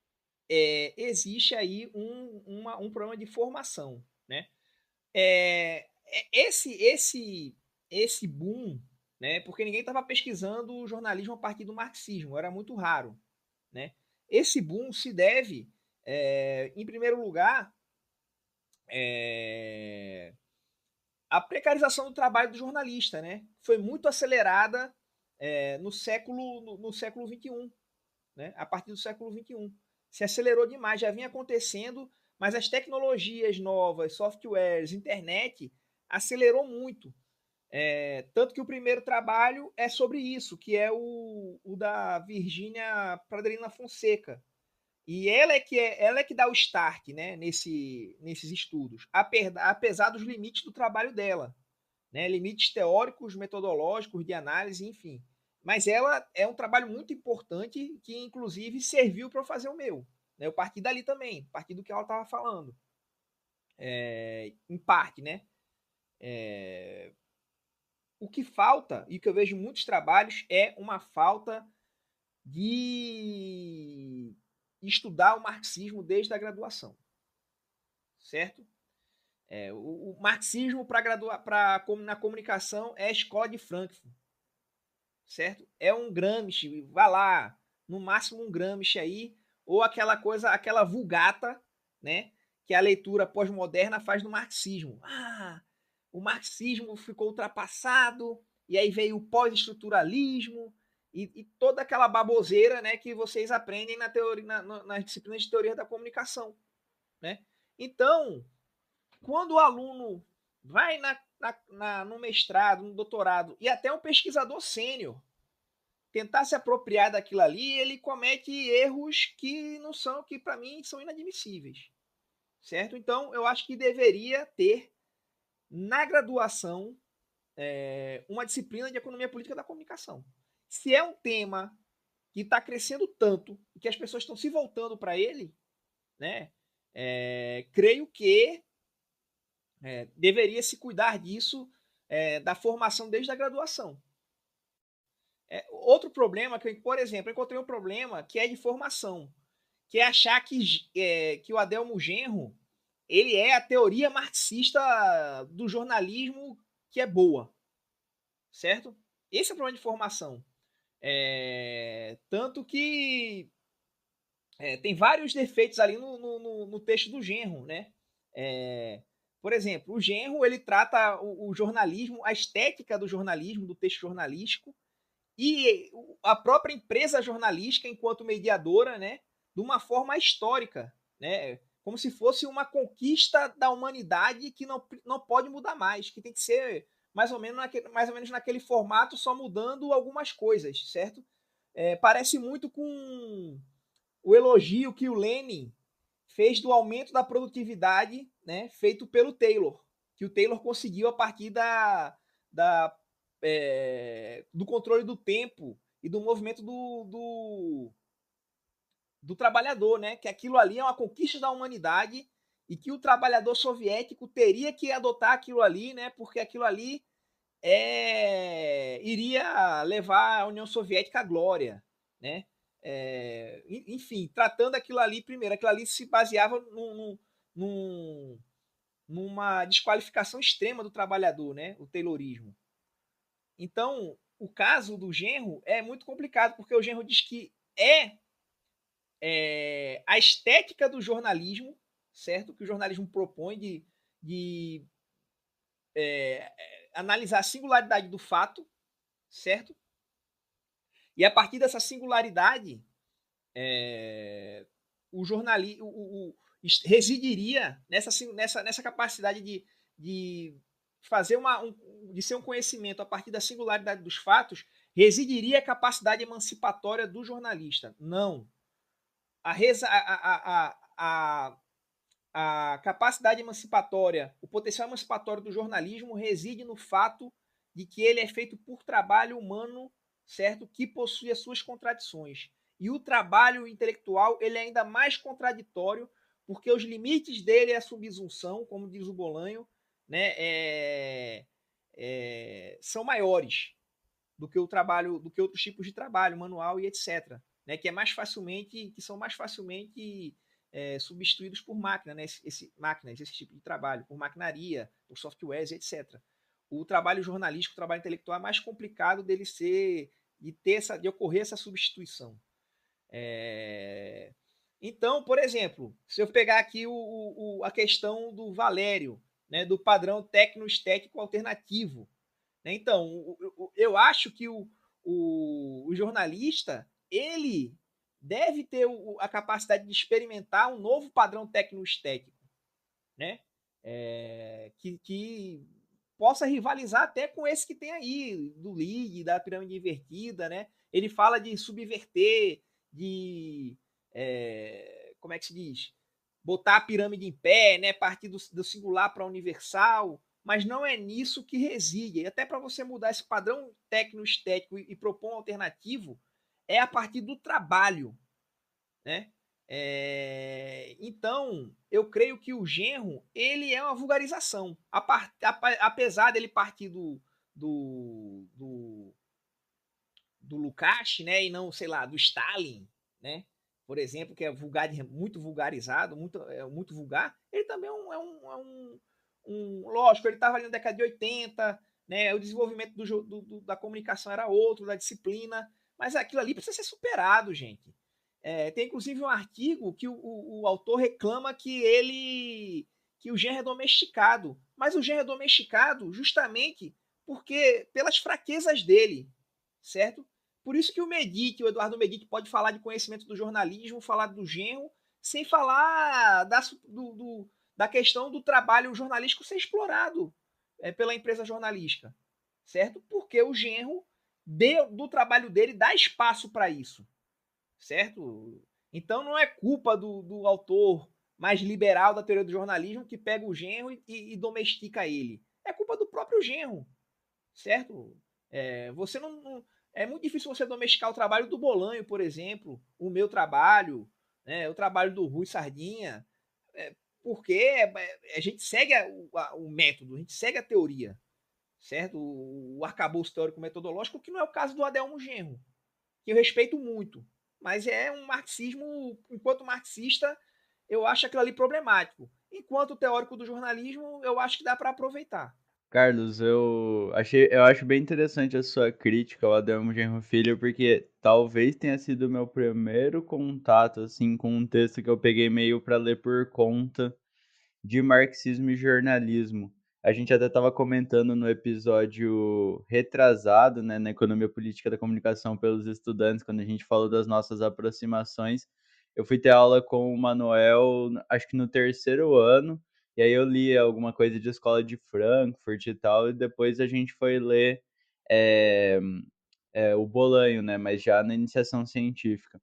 Existe aí um problema de formação, né? Esse boom, né? Porque ninguém estava pesquisando jornalismo a partir do marxismo, era muito raro, né? Esse boom se deve, em primeiro lugar, à precarização do trabalho do jornalista, né? Foi muito acelerada no século XXI, né? A partir do século XXI. Se acelerou demais, já vinha acontecendo, mas as tecnologias novas, softwares, internet, acelerou muito. Tanto que o primeiro trabalho é sobre isso, que é o da Virgínia Praderina Fonseca. E ela é que dá o start, né, nesses estudos, apesar dos limites do trabalho dela, né, limites teóricos, metodológicos, de análise, enfim. Mas ela é um trabalho muito importante que, inclusive, serviu para eu fazer o meu. Né? Eu parti dali também, parti do que ela estava falando. Em parte, né? O que falta, e que eu vejo em muitos trabalhos, é uma falta de estudar o marxismo desde a graduação. Certo? O marxismo na comunicação é a escola de Frankfurt, certo? É um Gramsci, vá lá, no máximo um Gramsci aí, ou aquela coisa, aquela vulgata, né? Que a leitura pós-moderna faz no marxismo. O marxismo ficou ultrapassado, e aí veio o pós-estruturalismo, e toda aquela baboseira, né, que vocês aprendem na teoria, nas disciplinas de teoria da comunicação, né? Então, quando o aluno vai no mestrado, no doutorado, e até um pesquisador sênior, tentar se apropriar daquilo ali, ele comete erros que não são, que para mim são inadmissíveis, certo? Então, eu acho que deveria ter na graduação uma disciplina de economia política da comunicação. Se é um tema que está crescendo tanto e que as pessoas estão se voltando para ele, né? Creio que deveria se cuidar disso, da formação desde a graduação. Outro problema, por exemplo, eu encontrei um problema que é de formação, que é achar que o Adelmo Genro ele é a teoria marxista do jornalismo que é boa, certo? Esse é o problema de formação. Tanto que tem vários defeitos ali no texto do Genro, né? Por exemplo, o Genro ele trata o jornalismo, a estética do jornalismo, do texto jornalístico, e a própria empresa jornalística enquanto mediadora, né, de uma forma histórica, né, como se fosse uma conquista da humanidade que não pode mudar mais, que tem que ser mais ou menos naquele formato, só mudando algumas coisas, certo? Parece muito com o elogio que o Lenin fez do aumento da produtividade, né, feito pelo Taylor, que o Taylor conseguiu a partir do controle do tempo e do movimento do trabalhador, né? Que aquilo ali é uma conquista da humanidade e que o trabalhador soviético teria que adotar aquilo ali, né? Porque aquilo ali iria levar a União Soviética à glória, né? Enfim, tratando aquilo ali primeiro, aquilo ali se baseava numa desqualificação extrema do trabalhador, né? O Taylorismo. Então, o caso do Genro é muito complicado, porque o Genro diz que a estética do jornalismo, certo? Que o jornalismo propõe de analisar a singularidade do fato, certo? E a partir dessa singularidade, o jornalismo residiria nessa capacidade de fazer de ser um conhecimento a partir da singularidade dos fatos, residiria a capacidade emancipatória do jornalista. Não. A capacidade emancipatória, o potencial emancipatório do jornalismo reside no fato de que ele é feito por trabalho humano, certo? Que possui as suas contradições. E o trabalho intelectual ele é ainda mais contraditório, porque os limites dele é a subsunção, como diz o Bolanho, né? São maiores do que o trabalho, do que outros tipos de trabalho, manual e etc. Né? Que são mais facilmente substituídos por máquina, né? Esse tipo de trabalho, por maquinaria, por softwares, etc. O trabalho jornalístico, o trabalho intelectual é mais complicado de ocorrer essa substituição. Então, por exemplo, se eu pegar aqui a questão do Valério, né, do padrão tecnoestético alternativo, né? Então, eu acho que o jornalista ele deve ter a capacidade de experimentar um novo padrão tecnoestético, né? Que possa rivalizar até com esse que tem aí, do League, da pirâmide invertida, né? Ele fala de subverter, como é que se diz? Botar a pirâmide em pé, né? Partir do singular para o universal, mas não é nisso que reside. E até para você mudar esse padrão tecnoestético e propor um alternativo, é a partir do trabalho, né? Então, eu creio que o Genro ele é uma vulgarização. Apesar dele partir do Lukács, né, e não, sei lá, do Stalin, né, por exemplo, que é muito vulgarizado, muito vulgar, ele também é Lógico, ele estava ali na década de 80, né? O desenvolvimento da comunicação era outro, da disciplina, mas aquilo ali precisa ser superado, gente. Tem inclusive um artigo que o autor reclama que o genro é domesticado, mas o genro é domesticado justamente porque pelas fraquezas dele, certo? Por isso que o Eduardo Medic pode falar de conhecimento do jornalismo, falar do genro, sem falar da questão do trabalho jornalístico ser explorado pela empresa jornalística, certo? Porque o genro do trabalho dele dá espaço para isso, certo? Então não é culpa do autor mais liberal da teoria do jornalismo que pega o genro e domestica ele. É culpa do próprio genro, certo? Você não, é muito difícil você domesticar o trabalho do Bolanho, por exemplo, o meu trabalho, né, o trabalho do Rui Sardinha, porque a gente segue o método, a gente segue a teoria, certo? O arcabouço teórico metodológico, que não é o caso do Adelmo Genro, que eu respeito muito, mas é um marxismo, enquanto marxista, eu acho aquilo ali problemático. Enquanto teórico do jornalismo, eu acho que dá para aproveitar. Carlos, eu acho bem interessante a sua crítica ao Adelmo Genro Filho, porque talvez tenha sido o meu primeiro contato assim com um texto que eu peguei meio para ler por conta de marxismo e jornalismo. A gente até estava comentando no episódio retrasado, né, na economia política da comunicação pelos estudantes, quando a gente falou das nossas aproximações. Eu fui ter aula com o Manuel, acho que no terceiro ano, e aí eu li alguma coisa de escola de Frankfurt e tal, e depois a gente foi ler é, o Bolanho, né, mas já na iniciação científica.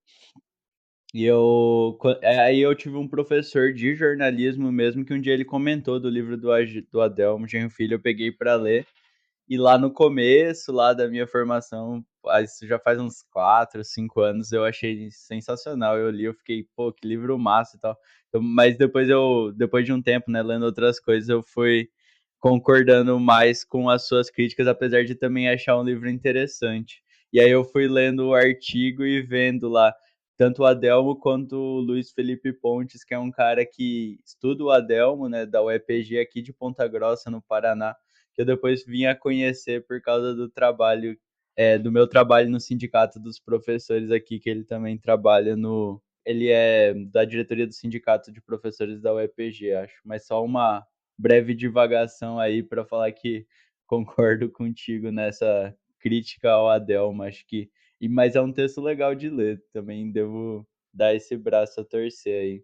Aí eu tive um professor de jornalismo mesmo que um dia ele comentou do livro do Adelmo Genro Filho, eu peguei para ler. E lá no começo, lá da minha formação, isso já faz uns 4, 5 anos, eu achei sensacional. Eu li, eu fiquei, pô, que livro massa e tal. Mas depois de um tempo, né, lendo outras coisas, eu fui concordando mais com as suas críticas, apesar de também achar um livro interessante. E aí eu fui lendo o artigo e vendo lá tanto o Adelmo quanto o Luiz Felipe Pontes, que é um cara que estuda o Adelmo, né, da UEPG aqui de Ponta Grossa, no Paraná, que eu depois vim a conhecer por causa do trabalho, do meu trabalho no sindicato dos professores aqui, que ele também trabalha no. Ele é da diretoria do sindicato de professores da UEPG, acho. Mas só uma breve divagação aí para falar que concordo contigo nessa crítica ao Adelmo, acho que. Mas é um texto legal de ler, também devo dar esse braço a torcer aí.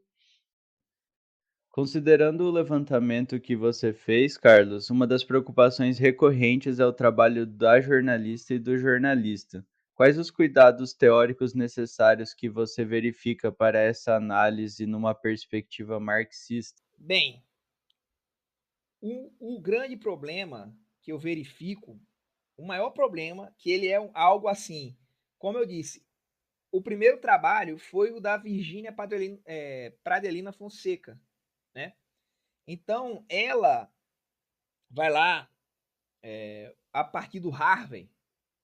Considerando o levantamento que você fez, Carlos, uma das preocupações recorrentes é o trabalho da jornalista e do jornalista. Quais os cuidados teóricos necessários que você verifica para essa análise numa perspectiva marxista? Bem, o grande problema que eu verifico, o maior problema, que ele é algo assim, como eu disse, o primeiro trabalho foi o da Virgínia Pradelina Fonseca, né? Então, ela vai lá, a partir do Harvey,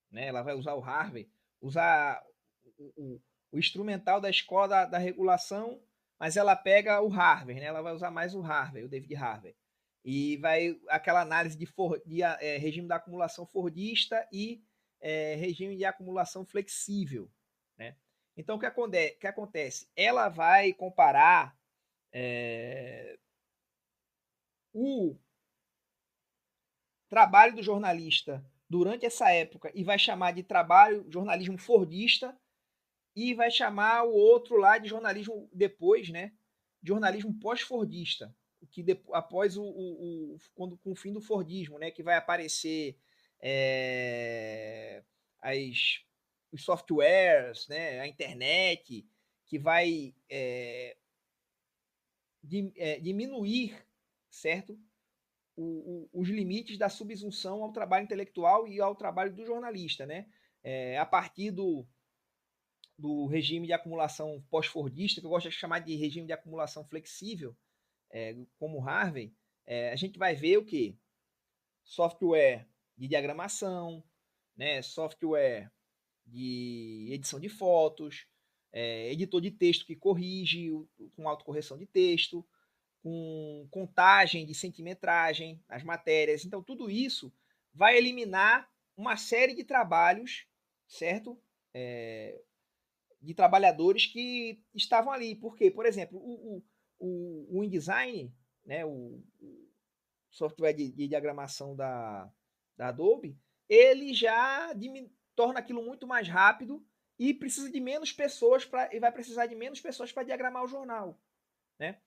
né? Ela vai usar o Harvey, usar o instrumental da escola da regulação, mas ela pega o Harvey, né? Ela vai usar mais o Harvey, o David Harvey. E vai aquela análise de regime da acumulação fordista e regime de acumulação flexível, né? Então, o que acontece? Ela vai comparar o trabalho do jornalista durante essa época e vai chamar de trabalho jornalismo fordista e vai chamar o outro lá de jornalismo depois, né? De jornalismo pós-fordista, que após quando, com o fim do fordismo, né? Que vai aparecer os softwares, né? A internet, que vai diminuir, certo? Os limites da subsunção ao trabalho intelectual e ao trabalho do jornalista, né? A partir do regime de acumulação pós-fordista, que eu gosto de chamar de regime de acumulação flexível, como Harvey, a gente vai ver o quê? Software de diagramação, né? Software de edição de fotos, editor de texto que corrige com autocorreção de texto, com contagem de centimetragem nas matérias. Então, tudo isso vai eliminar uma série de trabalhos, certo? De trabalhadores que estavam ali. Por quê? Por exemplo, o InDesign, né, o software de diagramação da Adobe, ele já torna aquilo muito mais rápido e precisa de menos pessoas e vai precisar de menos pessoas para diagramar o jornal, né?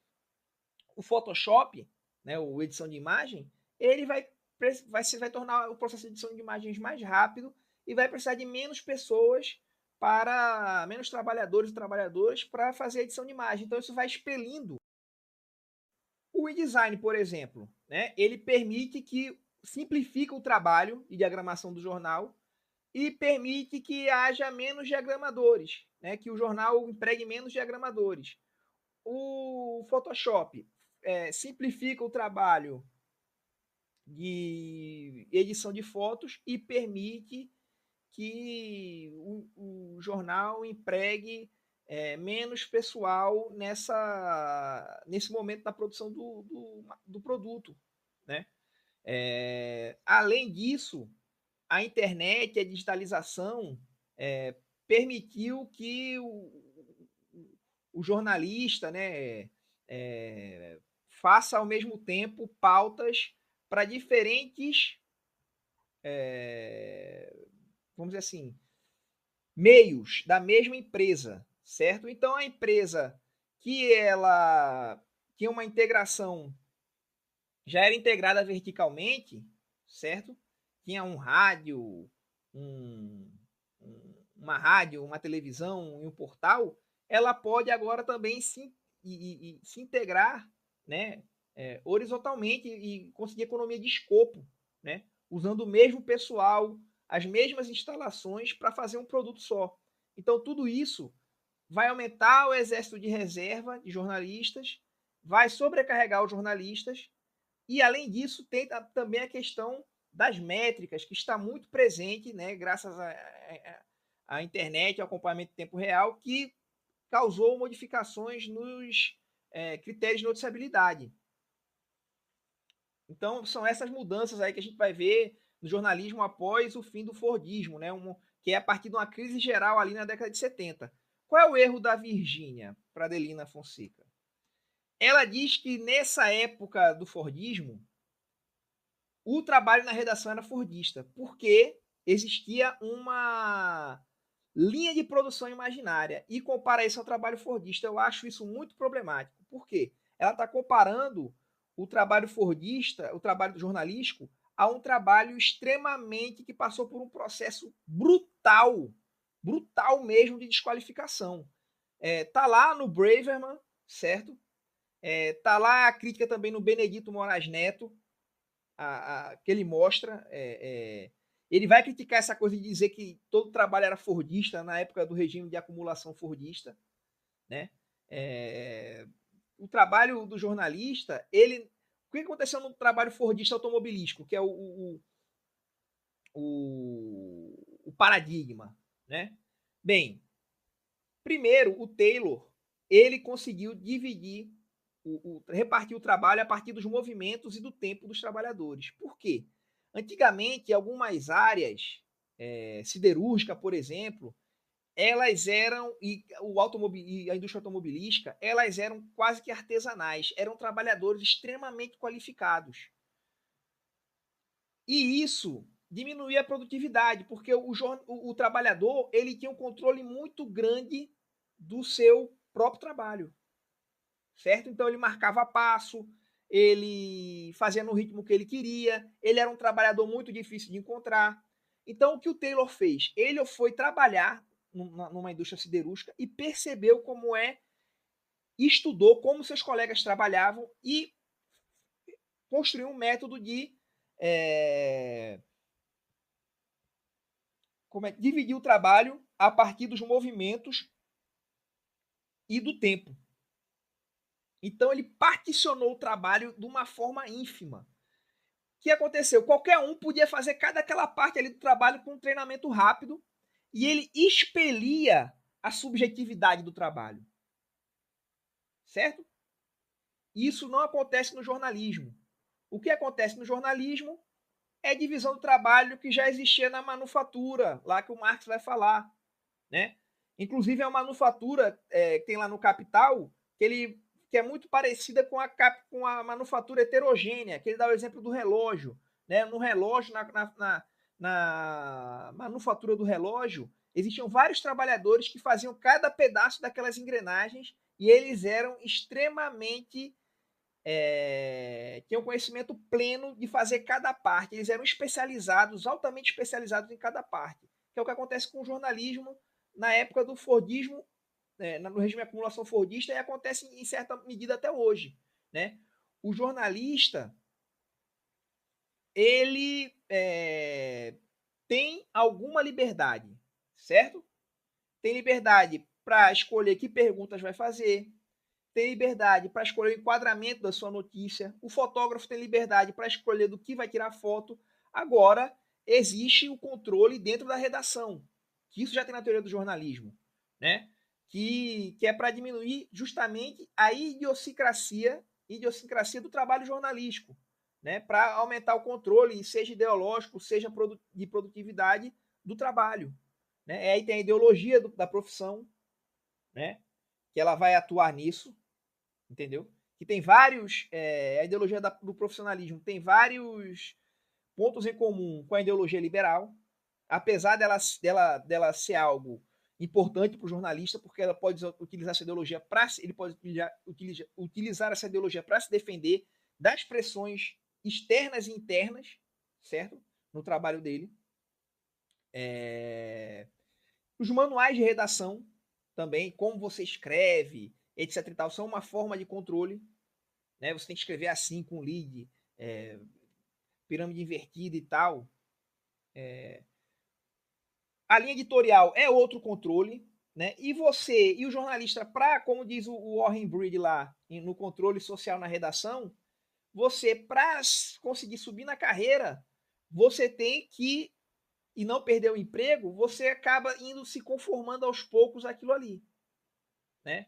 O Photoshop, né, o edição de imagem, ele vai tornar o processo de edição de imagens mais rápido e vai precisar de menos pessoas menos trabalhadores e trabalhadoras para fazer a edição de imagem. Então isso vai expelindo. O InDesign, por exemplo, né, ele simplifica o trabalho de diagramação do jornal e permite que haja menos diagramadores, né, que o jornal empregue menos diagramadores. O Photoshop simplifica o trabalho de edição de fotos e permite que o jornal empregue menos pessoal nesse momento da produção do produto, né? Além disso, a internet, a digitalização permitiu que o jornalista, né, faça ao mesmo tempo pautas para diferentes, vamos dizer assim, meios da mesma empresa, certo? Então a empresa que ela tinha uma integração, já era integrada verticalmente, certo? Tinha um rádio, uma rádio, uma televisão e um portal, ela pode agora também se integrar, né, horizontalmente e conseguir economia de escopo, né, usando o mesmo pessoal, as mesmas instalações para fazer um produto só. Então, tudo isso vai aumentar o exército de reserva de jornalistas, vai sobrecarregar os jornalistas e, além disso, tem também a questão das métricas, que está muito presente, né, graças à internet, ao acompanhamento em tempo real, que causou modificações nos critérios de noticiabilidade. Então, são essas mudanças aí que a gente vai ver no jornalismo após o fim do Fordismo, né, que é a partir de uma crise geral ali na década de 70. Qual é o erro da Virgínia Pradelina Fonseca? Ela diz que nessa época do Fordismo, o trabalho na redação era fordista, porque existia uma linha de produção imaginária e compara isso ao trabalho fordista. Eu acho isso muito problemático. Por quê? Ela está comparando o trabalho fordista, o trabalho jornalístico, a um trabalho extremamente que passou por um processo brutal mesmo de desqualificação. Tá lá no Braverman, certo? Tá lá a crítica também no Benedito Moraes Neto, que ele mostra. Ele vai criticar essa coisa de dizer que todo trabalho era fordista na época do regime de acumulação fordista, né? O trabalho do jornalista, o que aconteceu no trabalho fordista automobilístico, que é o paradigma, né? Bem, primeiro, o Taylor, ele conseguiu repartir o trabalho a partir dos movimentos e do tempo dos trabalhadores. Por quê? Antigamente, algumas áreas, siderúrgica, por exemplo, elas eram, e a indústria automobilística, elas eram quase que artesanais, eram trabalhadores extremamente qualificados. E isso diminuía a produtividade, porque o trabalhador ele tinha um controle muito grande do seu próprio trabalho, certo? Então ele marcava passo, ele fazia no ritmo que ele queria, ele era um trabalhador muito difícil de encontrar. Então o que o Taylor fez? Ele foi trabalhar numa indústria siderúrgica e percebeu estudou como seus colegas trabalhavam e construiu um método de dividir o trabalho a partir dos movimentos e do tempo. Então ele particionou o trabalho de uma forma ínfima. O que aconteceu? Qualquer um podia fazer aquela parte ali do trabalho com um treinamento rápido e ele expelia a subjetividade do trabalho. Certo? Isso não acontece no jornalismo. O que acontece no jornalismo é divisão do trabalho que já existia na manufatura, lá que o Marx vai falar, né? Inclusive, é uma manufatura que tem lá no Capital, que é muito parecida com a manufatura heterogênea, que ele dá o exemplo do relógio. Né? No relógio, na manufatura do relógio, existiam vários trabalhadores que faziam cada pedaço daquelas engrenagens e eles eram extremamente tinham conhecimento pleno de fazer cada parte. Eles eram especializados, altamente especializados em cada parte. Que é o que acontece com o jornalismo na época do Fordismo, no regime de acumulação fordista, e acontece em certa medida até hoje. Né? O jornalista, ele tem alguma liberdade, certo? Tem liberdade para escolher que perguntas vai fazer, tem liberdade para escolher o enquadramento da sua notícia, o fotógrafo tem liberdade para escolher do que vai tirar foto. Agora, existe o controle dentro da redação, que isso já tem na teoria do jornalismo, né? que é para diminuir justamente a idiosincrasia do trabalho jornalístico, né? Para aumentar o controle, seja ideológico, seja de produtividade do trabalho. Né? Aí tem a ideologia da profissão, né? Que ela vai atuar nisso, entendeu? Que tem vários. A ideologia do profissionalismo tem vários pontos em comum com a ideologia liberal, apesar dela ser algo importante para o jornalista, porque ela pode utilizar essa ideologia para ele pode utilizar essa ideologia para se defender das pressões externas e internas, certo? No trabalho dele. Os manuais de redação também, como você escreve, etc. e tal, são uma forma de controle. Né? Você tem que escrever assim, com lead, pirâmide invertida e tal. A linha editorial é outro controle. Né? E você e o jornalista, como diz o Warren Breed lá no controle social na redação, você, para conseguir subir na carreira, você tem que, e não perder o emprego, você acaba indo se conformando aos poucos aquilo ali. Né?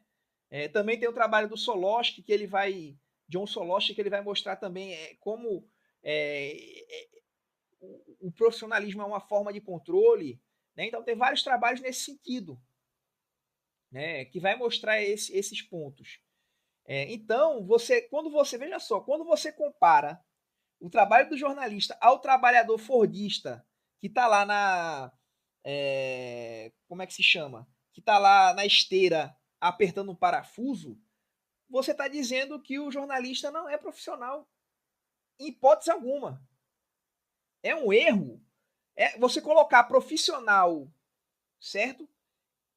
Também tem o trabalho do Solost, que ele vai, John Solost, que ele vai mostrar também como o profissionalismo é uma forma de controle. Né? Então tem vários trabalhos nesse sentido, né? Que vai mostrar esses pontos. Então, quando você compara o trabalho do jornalista ao trabalhador fordista, que está lá como é que se chama? Que está lá na esteira apertando um parafuso, você está dizendo que o jornalista não é profissional, em hipótese alguma. É um erro. Você colocar profissional, certo?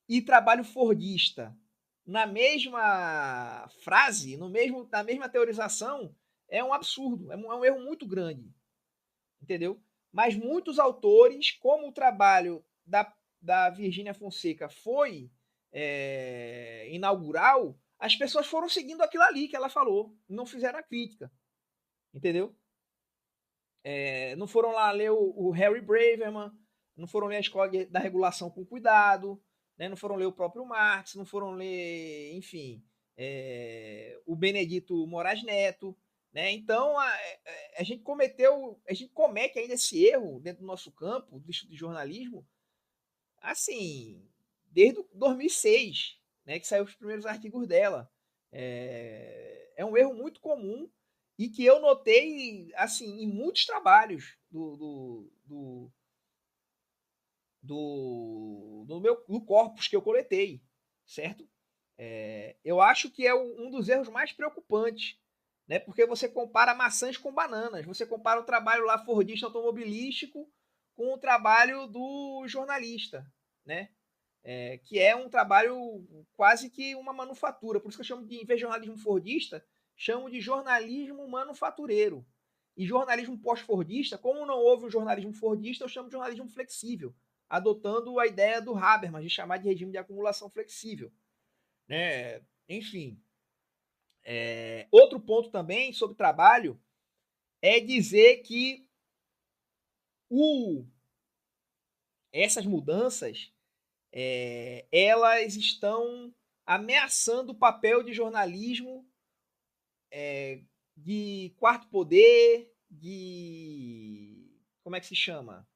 E trabalho fordista na mesma frase, na mesma teorização, é um absurdo, é um erro muito grande. Entendeu? Mas muitos autores, como o trabalho da Virgínia Fonseca foi inaugural, as pessoas foram seguindo aquilo ali que ela falou, não fizeram a crítica. Entendeu? Não foram lá ler o Harry Braverman, não foram ler a Escola da Regulação com Cuidado, né? Não foram ler o próprio Marx, não foram ler, enfim, o Benedito Moraes Neto. Né? Então, a gente comete ainda esse erro dentro do nosso campo de jornalismo, assim, desde 2006, né, que saiu os primeiros artigos dela. É um erro muito comum e que eu notei assim em muitos trabalhos do corpus que eu coletei, certo? Eu acho que é um dos erros mais preocupantes, né? Porque você compara maçãs com bananas, você compara o trabalho lá fordista automobilístico com o trabalho do jornalista, né? Que é um trabalho quase que uma manufatura. Por isso que eu chamo em vez de jornalismo fordista, chamo de jornalismo manufatureiro. E jornalismo pós-fordista, como não houve o jornalismo fordista, eu chamo de jornalismo flexível, adotando a ideia do Habermas de chamar de regime de acumulação flexível. Né? Enfim. Outro ponto também sobre trabalho é dizer que essas mudanças elas estão ameaçando o papel de jornalismo de quarto poder, de... como é que se chama?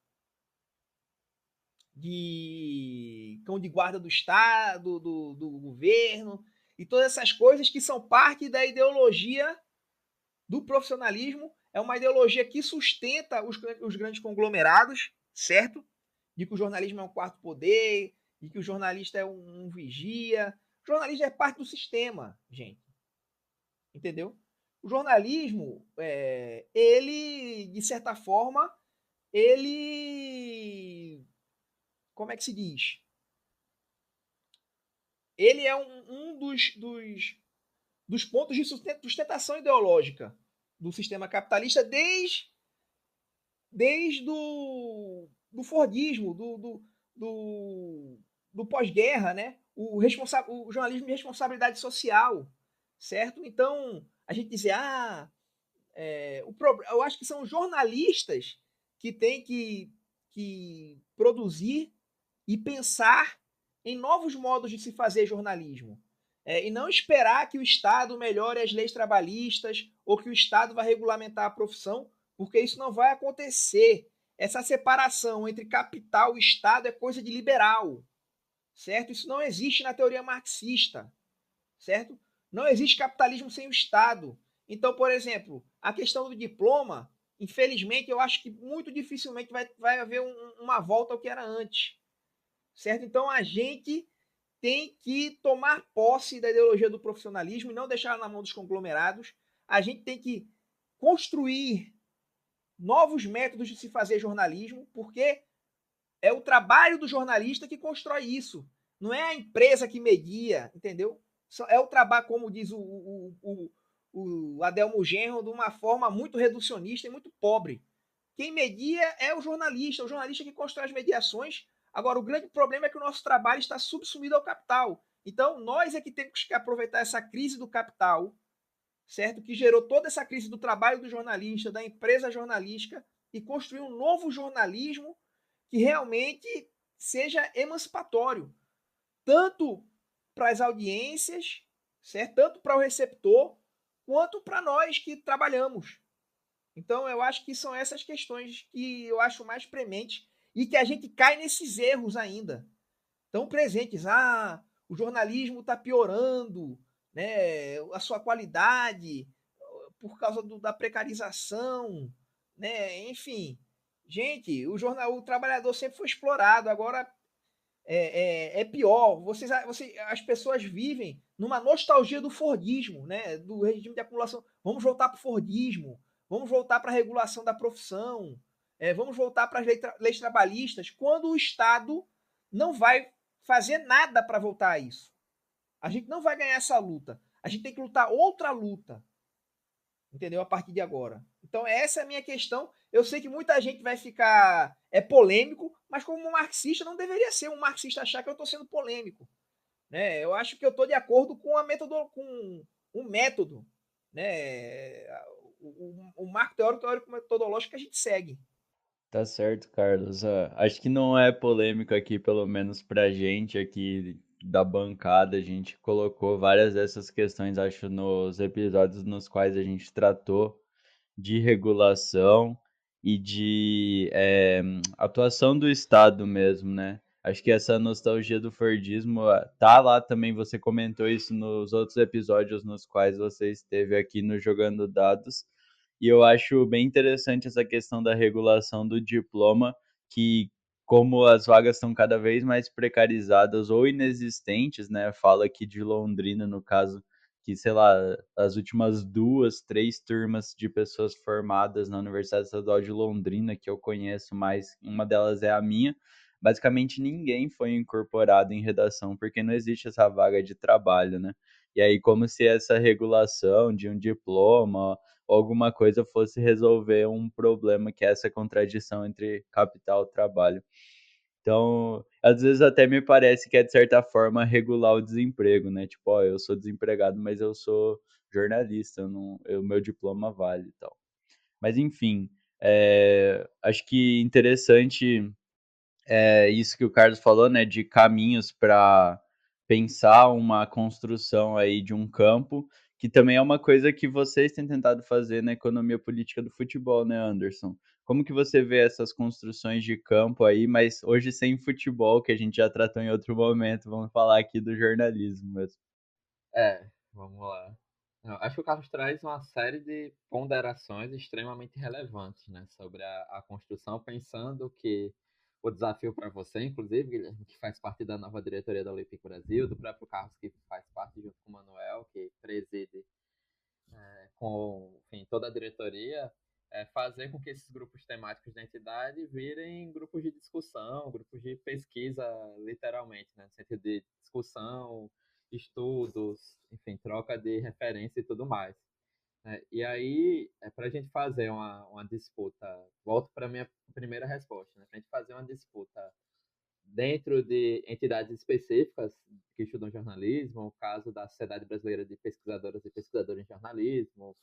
De cão de guarda do Estado, do governo, e todas essas coisas que são parte da ideologia do profissionalismo. É uma ideologia que sustenta os grandes conglomerados, certo? De que o jornalismo é um quarto poder, de que o jornalista é um vigia. O jornalismo é parte do sistema, gente. Entendeu? O jornalismo, ele, de certa forma, ele... como é que se diz? Ele é um dos pontos de sustentação ideológica do sistema capitalista desde do Fordismo, do pós-guerra, né? O jornalismo de responsabilidade social, certo? Então, a gente dizer, eu acho que são jornalistas que têm que produzir e pensar em novos modos de se fazer jornalismo. E não esperar que o Estado melhore as leis trabalhistas ou que o Estado vai regulamentar a profissão, porque isso não vai acontecer. Essa separação entre capital e Estado é coisa de liberal, certo? Isso não existe na teoria marxista, certo? Não existe capitalismo sem o Estado. Então, por exemplo, a questão do diploma, infelizmente, eu acho que muito dificilmente vai haver uma volta ao que era antes, certo? Então, a gente tem que tomar posse da ideologia do profissionalismo e não deixar na mão dos conglomerados. A gente tem que construir novos métodos de se fazer jornalismo, porque é o trabalho do jornalista que constrói isso. Não é a empresa que media, entendeu? É o trabalho, como diz o Adelmo Genro, de uma forma muito reducionista e muito pobre. Quem media é o jornalista que constrói as mediações. Agora, o grande problema é que o nosso trabalho está subsumido ao capital. Então, nós é que temos que aproveitar essa crise do capital, certo? Que gerou toda essa crise do trabalho do jornalista, da empresa jornalística, e construir um novo jornalismo que realmente seja emancipatório, tanto para as audiências, certo? Tanto para o receptor, quanto para nós que trabalhamos. Então, eu acho que são essas questões que eu acho mais prementes e que a gente cai nesses erros ainda. Tão presentes. O jornalismo está piorando, né? A sua qualidade por causa da precarização, né? Enfim, gente, o trabalhador sempre foi explorado. Agora é pior. As pessoas vivem numa nostalgia do Fordismo, né? Do regime de acumulação. Vamos voltar para o Fordismo, vamos voltar para a regulação da profissão, vamos voltar para as leis trabalhistas, quando o Estado não vai fazer nada para voltar a isso. A gente não vai ganhar essa luta. A gente tem que lutar outra luta, entendeu? A partir de agora. Então, essa é a minha questão. Eu sei que muita gente vai ficar polêmico, mas como marxista não deveria ser um marxista achar que eu estou sendo polêmico, né? Eu acho que eu estou de acordo com com o método, né? O marco teórico metodológico que a gente segue. Tá certo, Carlos. Acho que não é polêmico aqui, pelo menos pra gente aqui da bancada. A gente colocou várias dessas questões, acho, nos episódios nos quais a gente tratou de regulação e de atuação do Estado mesmo, né? Acho que essa nostalgia do Fordismo tá lá também. Você comentou isso nos outros episódios nos quais você esteve aqui no Jogando Dados. E eu acho bem interessante essa questão da regulação do diploma, que como as vagas estão cada vez mais precarizadas ou inexistentes, né? Fala aqui de Londrina, no caso, que, sei lá, as últimas 2, 3 turmas de pessoas formadas na Universidade Estadual de Londrina, que eu conheço mais, uma delas é a minha, basicamente ninguém foi incorporado em redação, porque não existe essa vaga de trabalho, né? E aí, como se essa regulação de um diploma ou alguma coisa fosse resolver um problema que é essa contradição entre capital e trabalho. Então, às vezes até me parece que é, de certa forma, regular o desemprego, né? Tipo, ó, eu sou desempregado, mas eu sou jornalista, o meu diploma vale e tal. Mas, enfim, acho que interessante isso que o Carlos falou, né? De caminhos para pensar uma construção aí de um campo que também é uma coisa que vocês têm tentado fazer na economia política do futebol, né, Anderson? Como que você vê essas construções de campo aí, mas hoje sem futebol, que a gente já tratou em outro momento, vamos falar aqui do jornalismo mesmo. Vamos lá. Não, acho que o Carlos traz uma série de ponderações extremamente relevantes, né, sobre a construção, pensando que o desafio para você, inclusive, Guilherme, que faz parte da nova diretoria da Olympique Brasil, do próprio Carlos, que faz parte junto com o Manuel, que preside com, enfim, toda a diretoria, fazer com que esses grupos temáticos da entidade virem grupos de discussão, grupos de pesquisa, literalmente, né, no sentido de discussão, estudos, enfim, troca de referência e tudo mais. Né? E aí, para a gente fazer uma disputa, volto para a minha primeira resposta, né? Para a gente fazer uma disputa dentro de entidades específicas que estudam jornalismo, o caso da Sociedade Brasileira de Pesquisadoras e Pesquisadores em Jornalismo,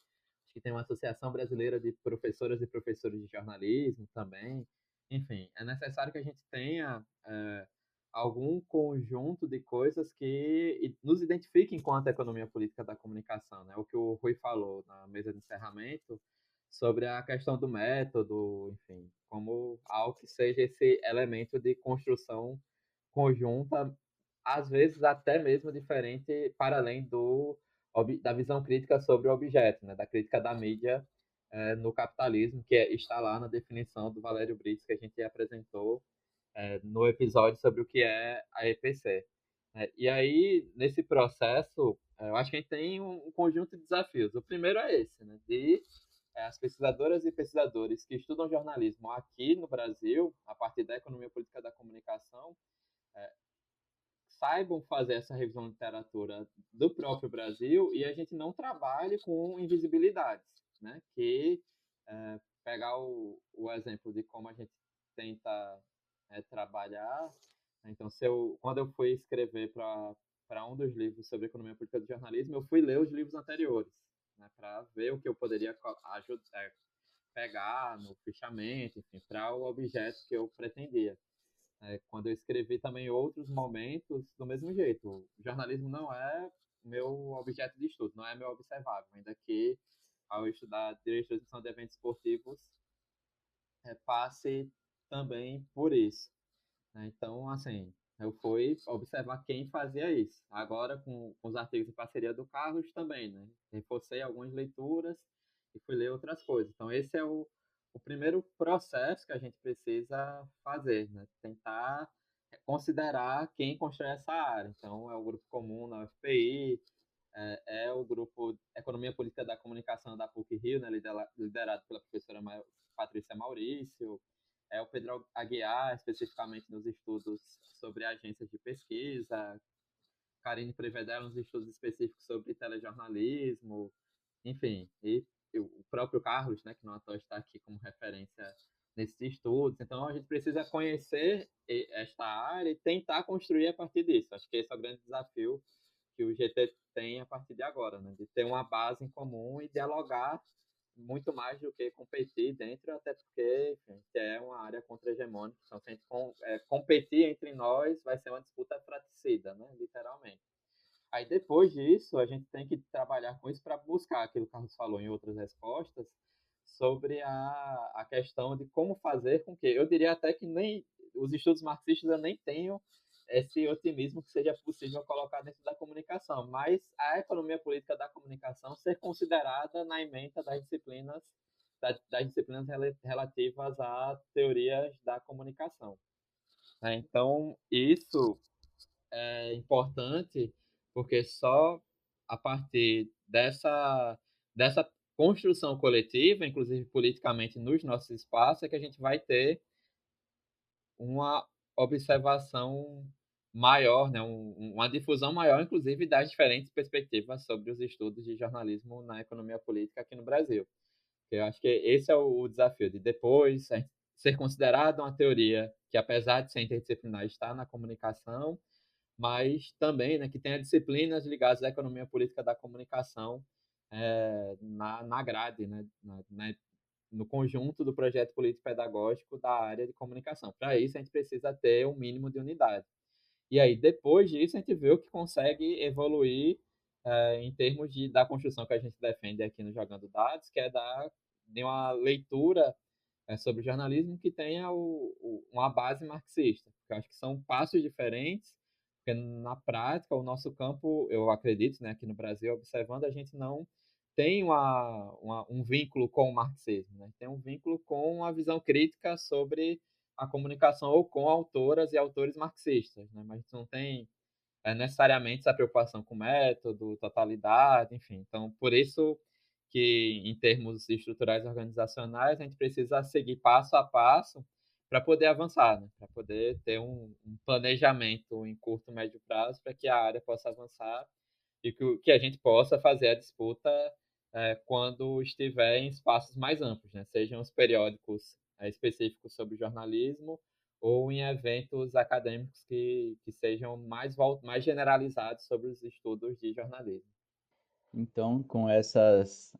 acho que tem uma Associação Brasileira de Professoras e Professores de Jornalismo também. Enfim, é necessário que a gente tenha algum conjunto de coisas que nos identifiquem enquanto economia política da comunicação, né? O que o Rui falou na mesa de encerramento, sobre a questão do método, enfim, como algo que seja esse elemento de construção conjunta, às vezes até mesmo diferente, para além da visão crítica sobre o objeto, né, da crítica da mídia no capitalismo, que está lá na definição do Valério Brits que a gente apresentou no episódio sobre o que é a EPC. E aí, nesse processo, eu acho que a gente tem um conjunto de desafios. O primeiro é esse, né, de as pesquisadoras e pesquisadores que estudam jornalismo aqui no Brasil, a partir da economia política da comunicação, saibam fazer essa revisão de literatura do próprio Brasil e a gente não trabalhe com invisibilidades, né? Que pegar o exemplo de como a gente tenta trabalhar. Então, quando eu fui escrever para um dos livros sobre economia política do jornalismo, eu fui ler os livros anteriores, né, para ver o que eu poderia ajudar, pegar no fichamento, enfim, para o objeto que eu pretendia. Quando eu escrevi também outros momentos do mesmo jeito. O jornalismo não é meu objeto de estudo, não é meu observável, ainda que ao estudar direito de transmissão de eventos esportivos passe também por isso. Né? Então, assim, eu fui observar quem fazia isso. Agora, com os artigos de parceria do Carlos também, né? Reforcei algumas leituras e fui ler outras coisas. Então, esse é o primeiro processo que a gente precisa fazer, né? Tentar considerar quem constrói essa área. Então, é o grupo comum na UFPI, é o grupo Economia Política da Comunicação da PUC-Rio, né? Liderado pela professora Patrícia Maurício, é o Pedro Aguiar, especificamente nos estudos sobre agências de pesquisa, Karine Prevedel nos estudos específicos sobre telejornalismo, enfim, e o próprio Carlos, né, que não à toa está aqui como referência nesses estudos. Então, a gente precisa conhecer esta área e tentar construir a partir disso. Acho que esse é o grande desafio que o GT tem a partir de agora, né, de ter uma base em comum e dialogar muito mais do que competir dentro, até porque, enfim, é uma área contra-hegemônica. Então, se a gente competir entre nós, vai ser uma disputa fratricida, né? Literalmente. Aí, depois disso, a gente tem que trabalhar com isso para buscar aquilo que o Carlos falou em outras respostas, sobre a questão de como fazer com que, eu diria até que nem os estudos marxistas eu nem tenho esse otimismo que seja possível colocar dentro da comunicação, mas a economia política da comunicação ser considerada na ementa das disciplinas relativas a teorias da comunicação. Né? Então, isso é importante porque só a partir dessa construção coletiva, inclusive politicamente nos nossos espaços, é que a gente vai ter uma observação maior, né, uma difusão maior, inclusive, das diferentes perspectivas sobre os estudos de jornalismo na economia política aqui no Brasil. Eu acho que esse é o desafio, de depois ser considerada uma teoria que, apesar de ser interdisciplinar, está na comunicação, mas também, né, que tenha disciplinas ligadas à economia política da comunicação na grade, né, no conjunto do projeto político-pedagógico da área de comunicação. Para isso, a gente precisa ter um mínimo de unidade. E aí, depois disso, a gente vê o que consegue evoluir em termos da construção que a gente defende aqui no Jogando Dados, que é de uma leitura sobre jornalismo que tenha uma base marxista. Eu acho que são passos diferentes, porque na prática, o nosso campo, eu acredito, né, aqui no Brasil, observando, a gente não tem um vínculo com o marxismo, né? Tem um vínculo com a visão crítica sobre a comunicação ou com autoras e autores marxistas, né? Mas a gente não tem necessariamente essa preocupação com método, totalidade, enfim. Então, por isso que, em termos estruturais organizacionais, a gente precisa seguir passo a passo para poder avançar, né? Para poder ter um planejamento em curto, médio prazo, para que a área possa avançar e que a gente possa fazer a disputa quando estiver em espaços mais amplos, né? Sejam os periódicos específicos sobre jornalismo ou em eventos acadêmicos que sejam mais generalizados sobre os estudos de jornalismo. Então, com essas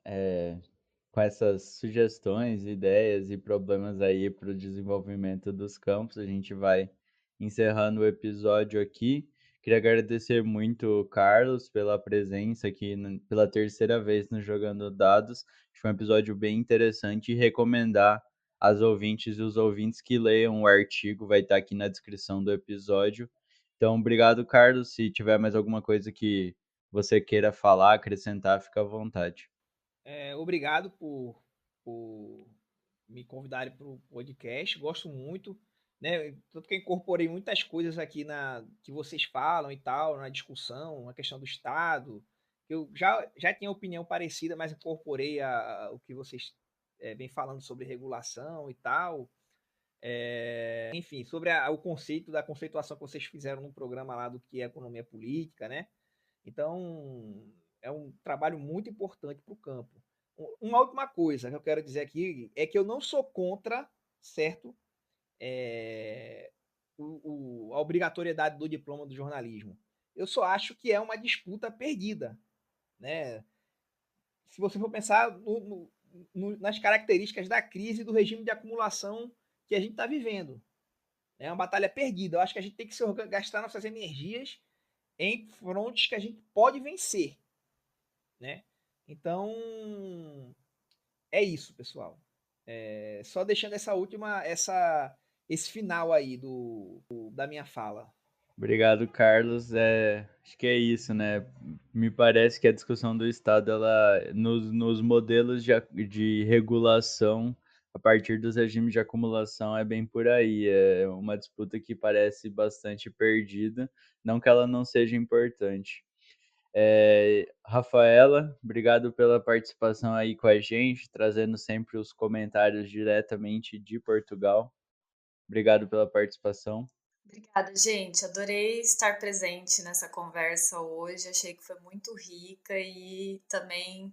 sugestões, ideias e problemas aí para o desenvolvimento dos campos, a gente vai encerrando o episódio aqui. Queria agradecer muito, Carlos, pela presença aqui pela terceira vez no Jogando Dados. Foi um episódio bem interessante e recomendar às ouvintes e os ouvintes que leiam o artigo, vai estar aqui na descrição do episódio. Então, obrigado, Carlos. Se tiver mais alguma coisa que você queira falar, acrescentar, fica à vontade. Obrigado por me convidarem para o podcast. Gosto muito, né? Tanto que eu incorporei muitas coisas aqui que vocês falam e tal, na discussão, na questão do Estado. Eu já tinha opinião parecida, mas incorporei o que vocês vêm falando sobre regulação e tal. Enfim, sobre o conceito da conceituação que vocês fizeram no programa lá do que é economia política, né? Então, é um trabalho muito importante para o campo. Uma última coisa que eu quero dizer aqui é que eu não sou contra, certo, a obrigatoriedade do diploma do jornalismo. Eu só acho que é uma disputa perdida, né? Se você for pensar nas características da crise do regime de acumulação que a gente está vivendo. É uma batalha perdida. Eu acho que a gente tem que gastar nossas energias em frontes que a gente pode vencer, né? Então, é isso, pessoal. Só deixando esse final aí da minha fala. Obrigado, Carlos. Acho que é isso, né? Me parece que a discussão do Estado, ela, nos modelos de regulação, a partir dos regimes de acumulação, é bem por aí. É uma disputa que parece bastante perdida, não que ela não seja importante. Rafaela, obrigado pela participação aí com a gente, trazendo sempre os comentários diretamente de Portugal. Obrigado pela participação. Obrigada, gente. Adorei estar presente nessa conversa hoje. Achei que foi muito rica e também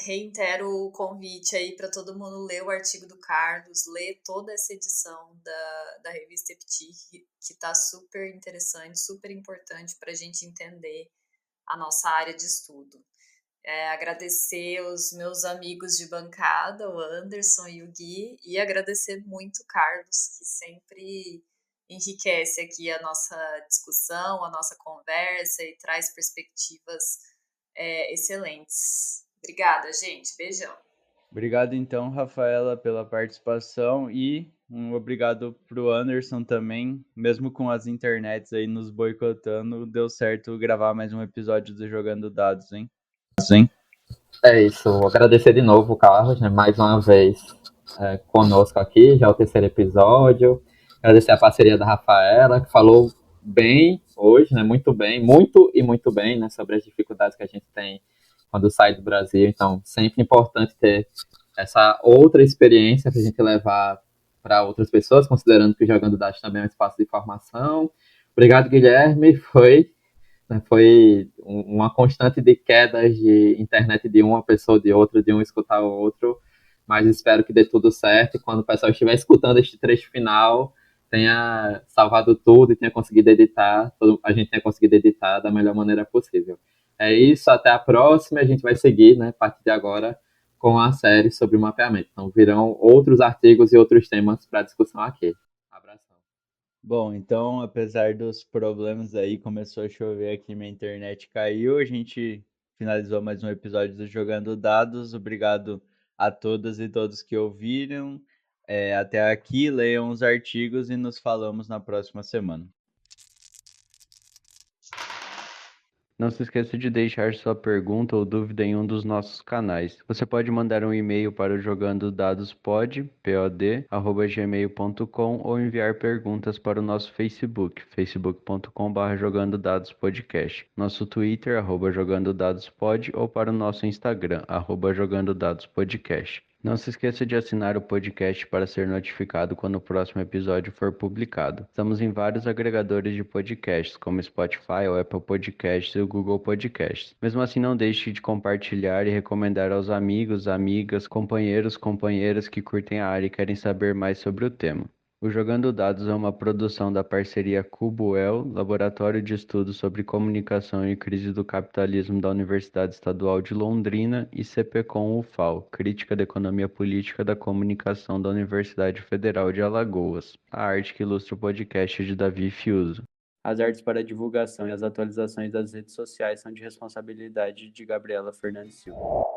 reitero o convite aí para todo mundo ler o artigo do Carlos, ler toda essa edição da revista EPTI, que está super interessante, super importante para a gente entender a nossa área de estudo. Agradecer os meus amigos de bancada, o Anderson e o Gui, e agradecer muito o Carlos, que sempre enriquece aqui a nossa discussão, a nossa conversa e traz perspectivas excelentes. Obrigada, gente. Beijão. Obrigado, então, Rafaela, pela participação e um obrigado pro Anderson também. Mesmo com as internets aí nos boicotando, deu certo gravar mais um episódio do Jogando Dados, hein? Sim. É isso. Agradecer de novo, Carlos, né, mais uma vez conosco aqui, já é o terceiro episódio. Agradecer a parceria da Rafaela, que falou bem hoje, né, muito bem, muito bem, né, sobre as dificuldades que a gente tem quando sai do Brasil. Então, sempre importante ter essa outra experiência para a gente levar para outras pessoas, considerando que o Jogando Dados também é um espaço de formação. Obrigado, Guilherme. Foi uma constante de quedas de internet de uma pessoa, de outra, de um escutar o outro, mas espero que dê tudo certo e quando o pessoal estiver escutando este trecho final, tenha salvado tudo e tenha conseguido editar, a gente tenha conseguido editar da melhor maneira possível. É isso, até a próxima, a gente vai seguir, né, a partir de agora, com a série sobre o mapeamento. Então, virão outros artigos e outros temas para discussão aqui. Abração. Bom, então, apesar dos problemas aí, começou a chover aqui, minha internet caiu. A gente finalizou mais um episódio do Jogando Dados. Obrigado a todas e todos que ouviram. Até aqui, leiam os artigos e nos falamos na próxima semana. Não se esqueça de deixar sua pergunta ou dúvida em um dos nossos canais. Você pode mandar um e-mail para o jogandodadaspod@gmail.com ou enviar perguntas para o nosso Facebook, facebook.com/jogandodadospodcast, nosso Twitter, @jogandodadospod ou para o nosso Instagram, @jogandodadospodcast. Não se esqueça de assinar o podcast para ser notificado quando o próximo episódio for publicado. Estamos em vários agregadores de podcasts, como Spotify, o Apple Podcasts e o Google Podcasts. Mesmo assim, não deixe de compartilhar e recomendar aos amigos, amigas, companheiros, companheiras que curtem a área e querem saber mais sobre o tema. O Jogando Dados é uma produção da parceria Cubo-El, Laboratório de Estudos sobre Comunicação e Crise do Capitalismo da Universidade Estadual de Londrina, e CPCom-UFAL, Crítica da Economia Política da Comunicação da Universidade Federal de Alagoas. A arte que ilustra o podcast é de Davi Fiuso. As artes para a divulgação e as atualizações das redes sociais são de responsabilidade de Gabriela Fernandes Silva.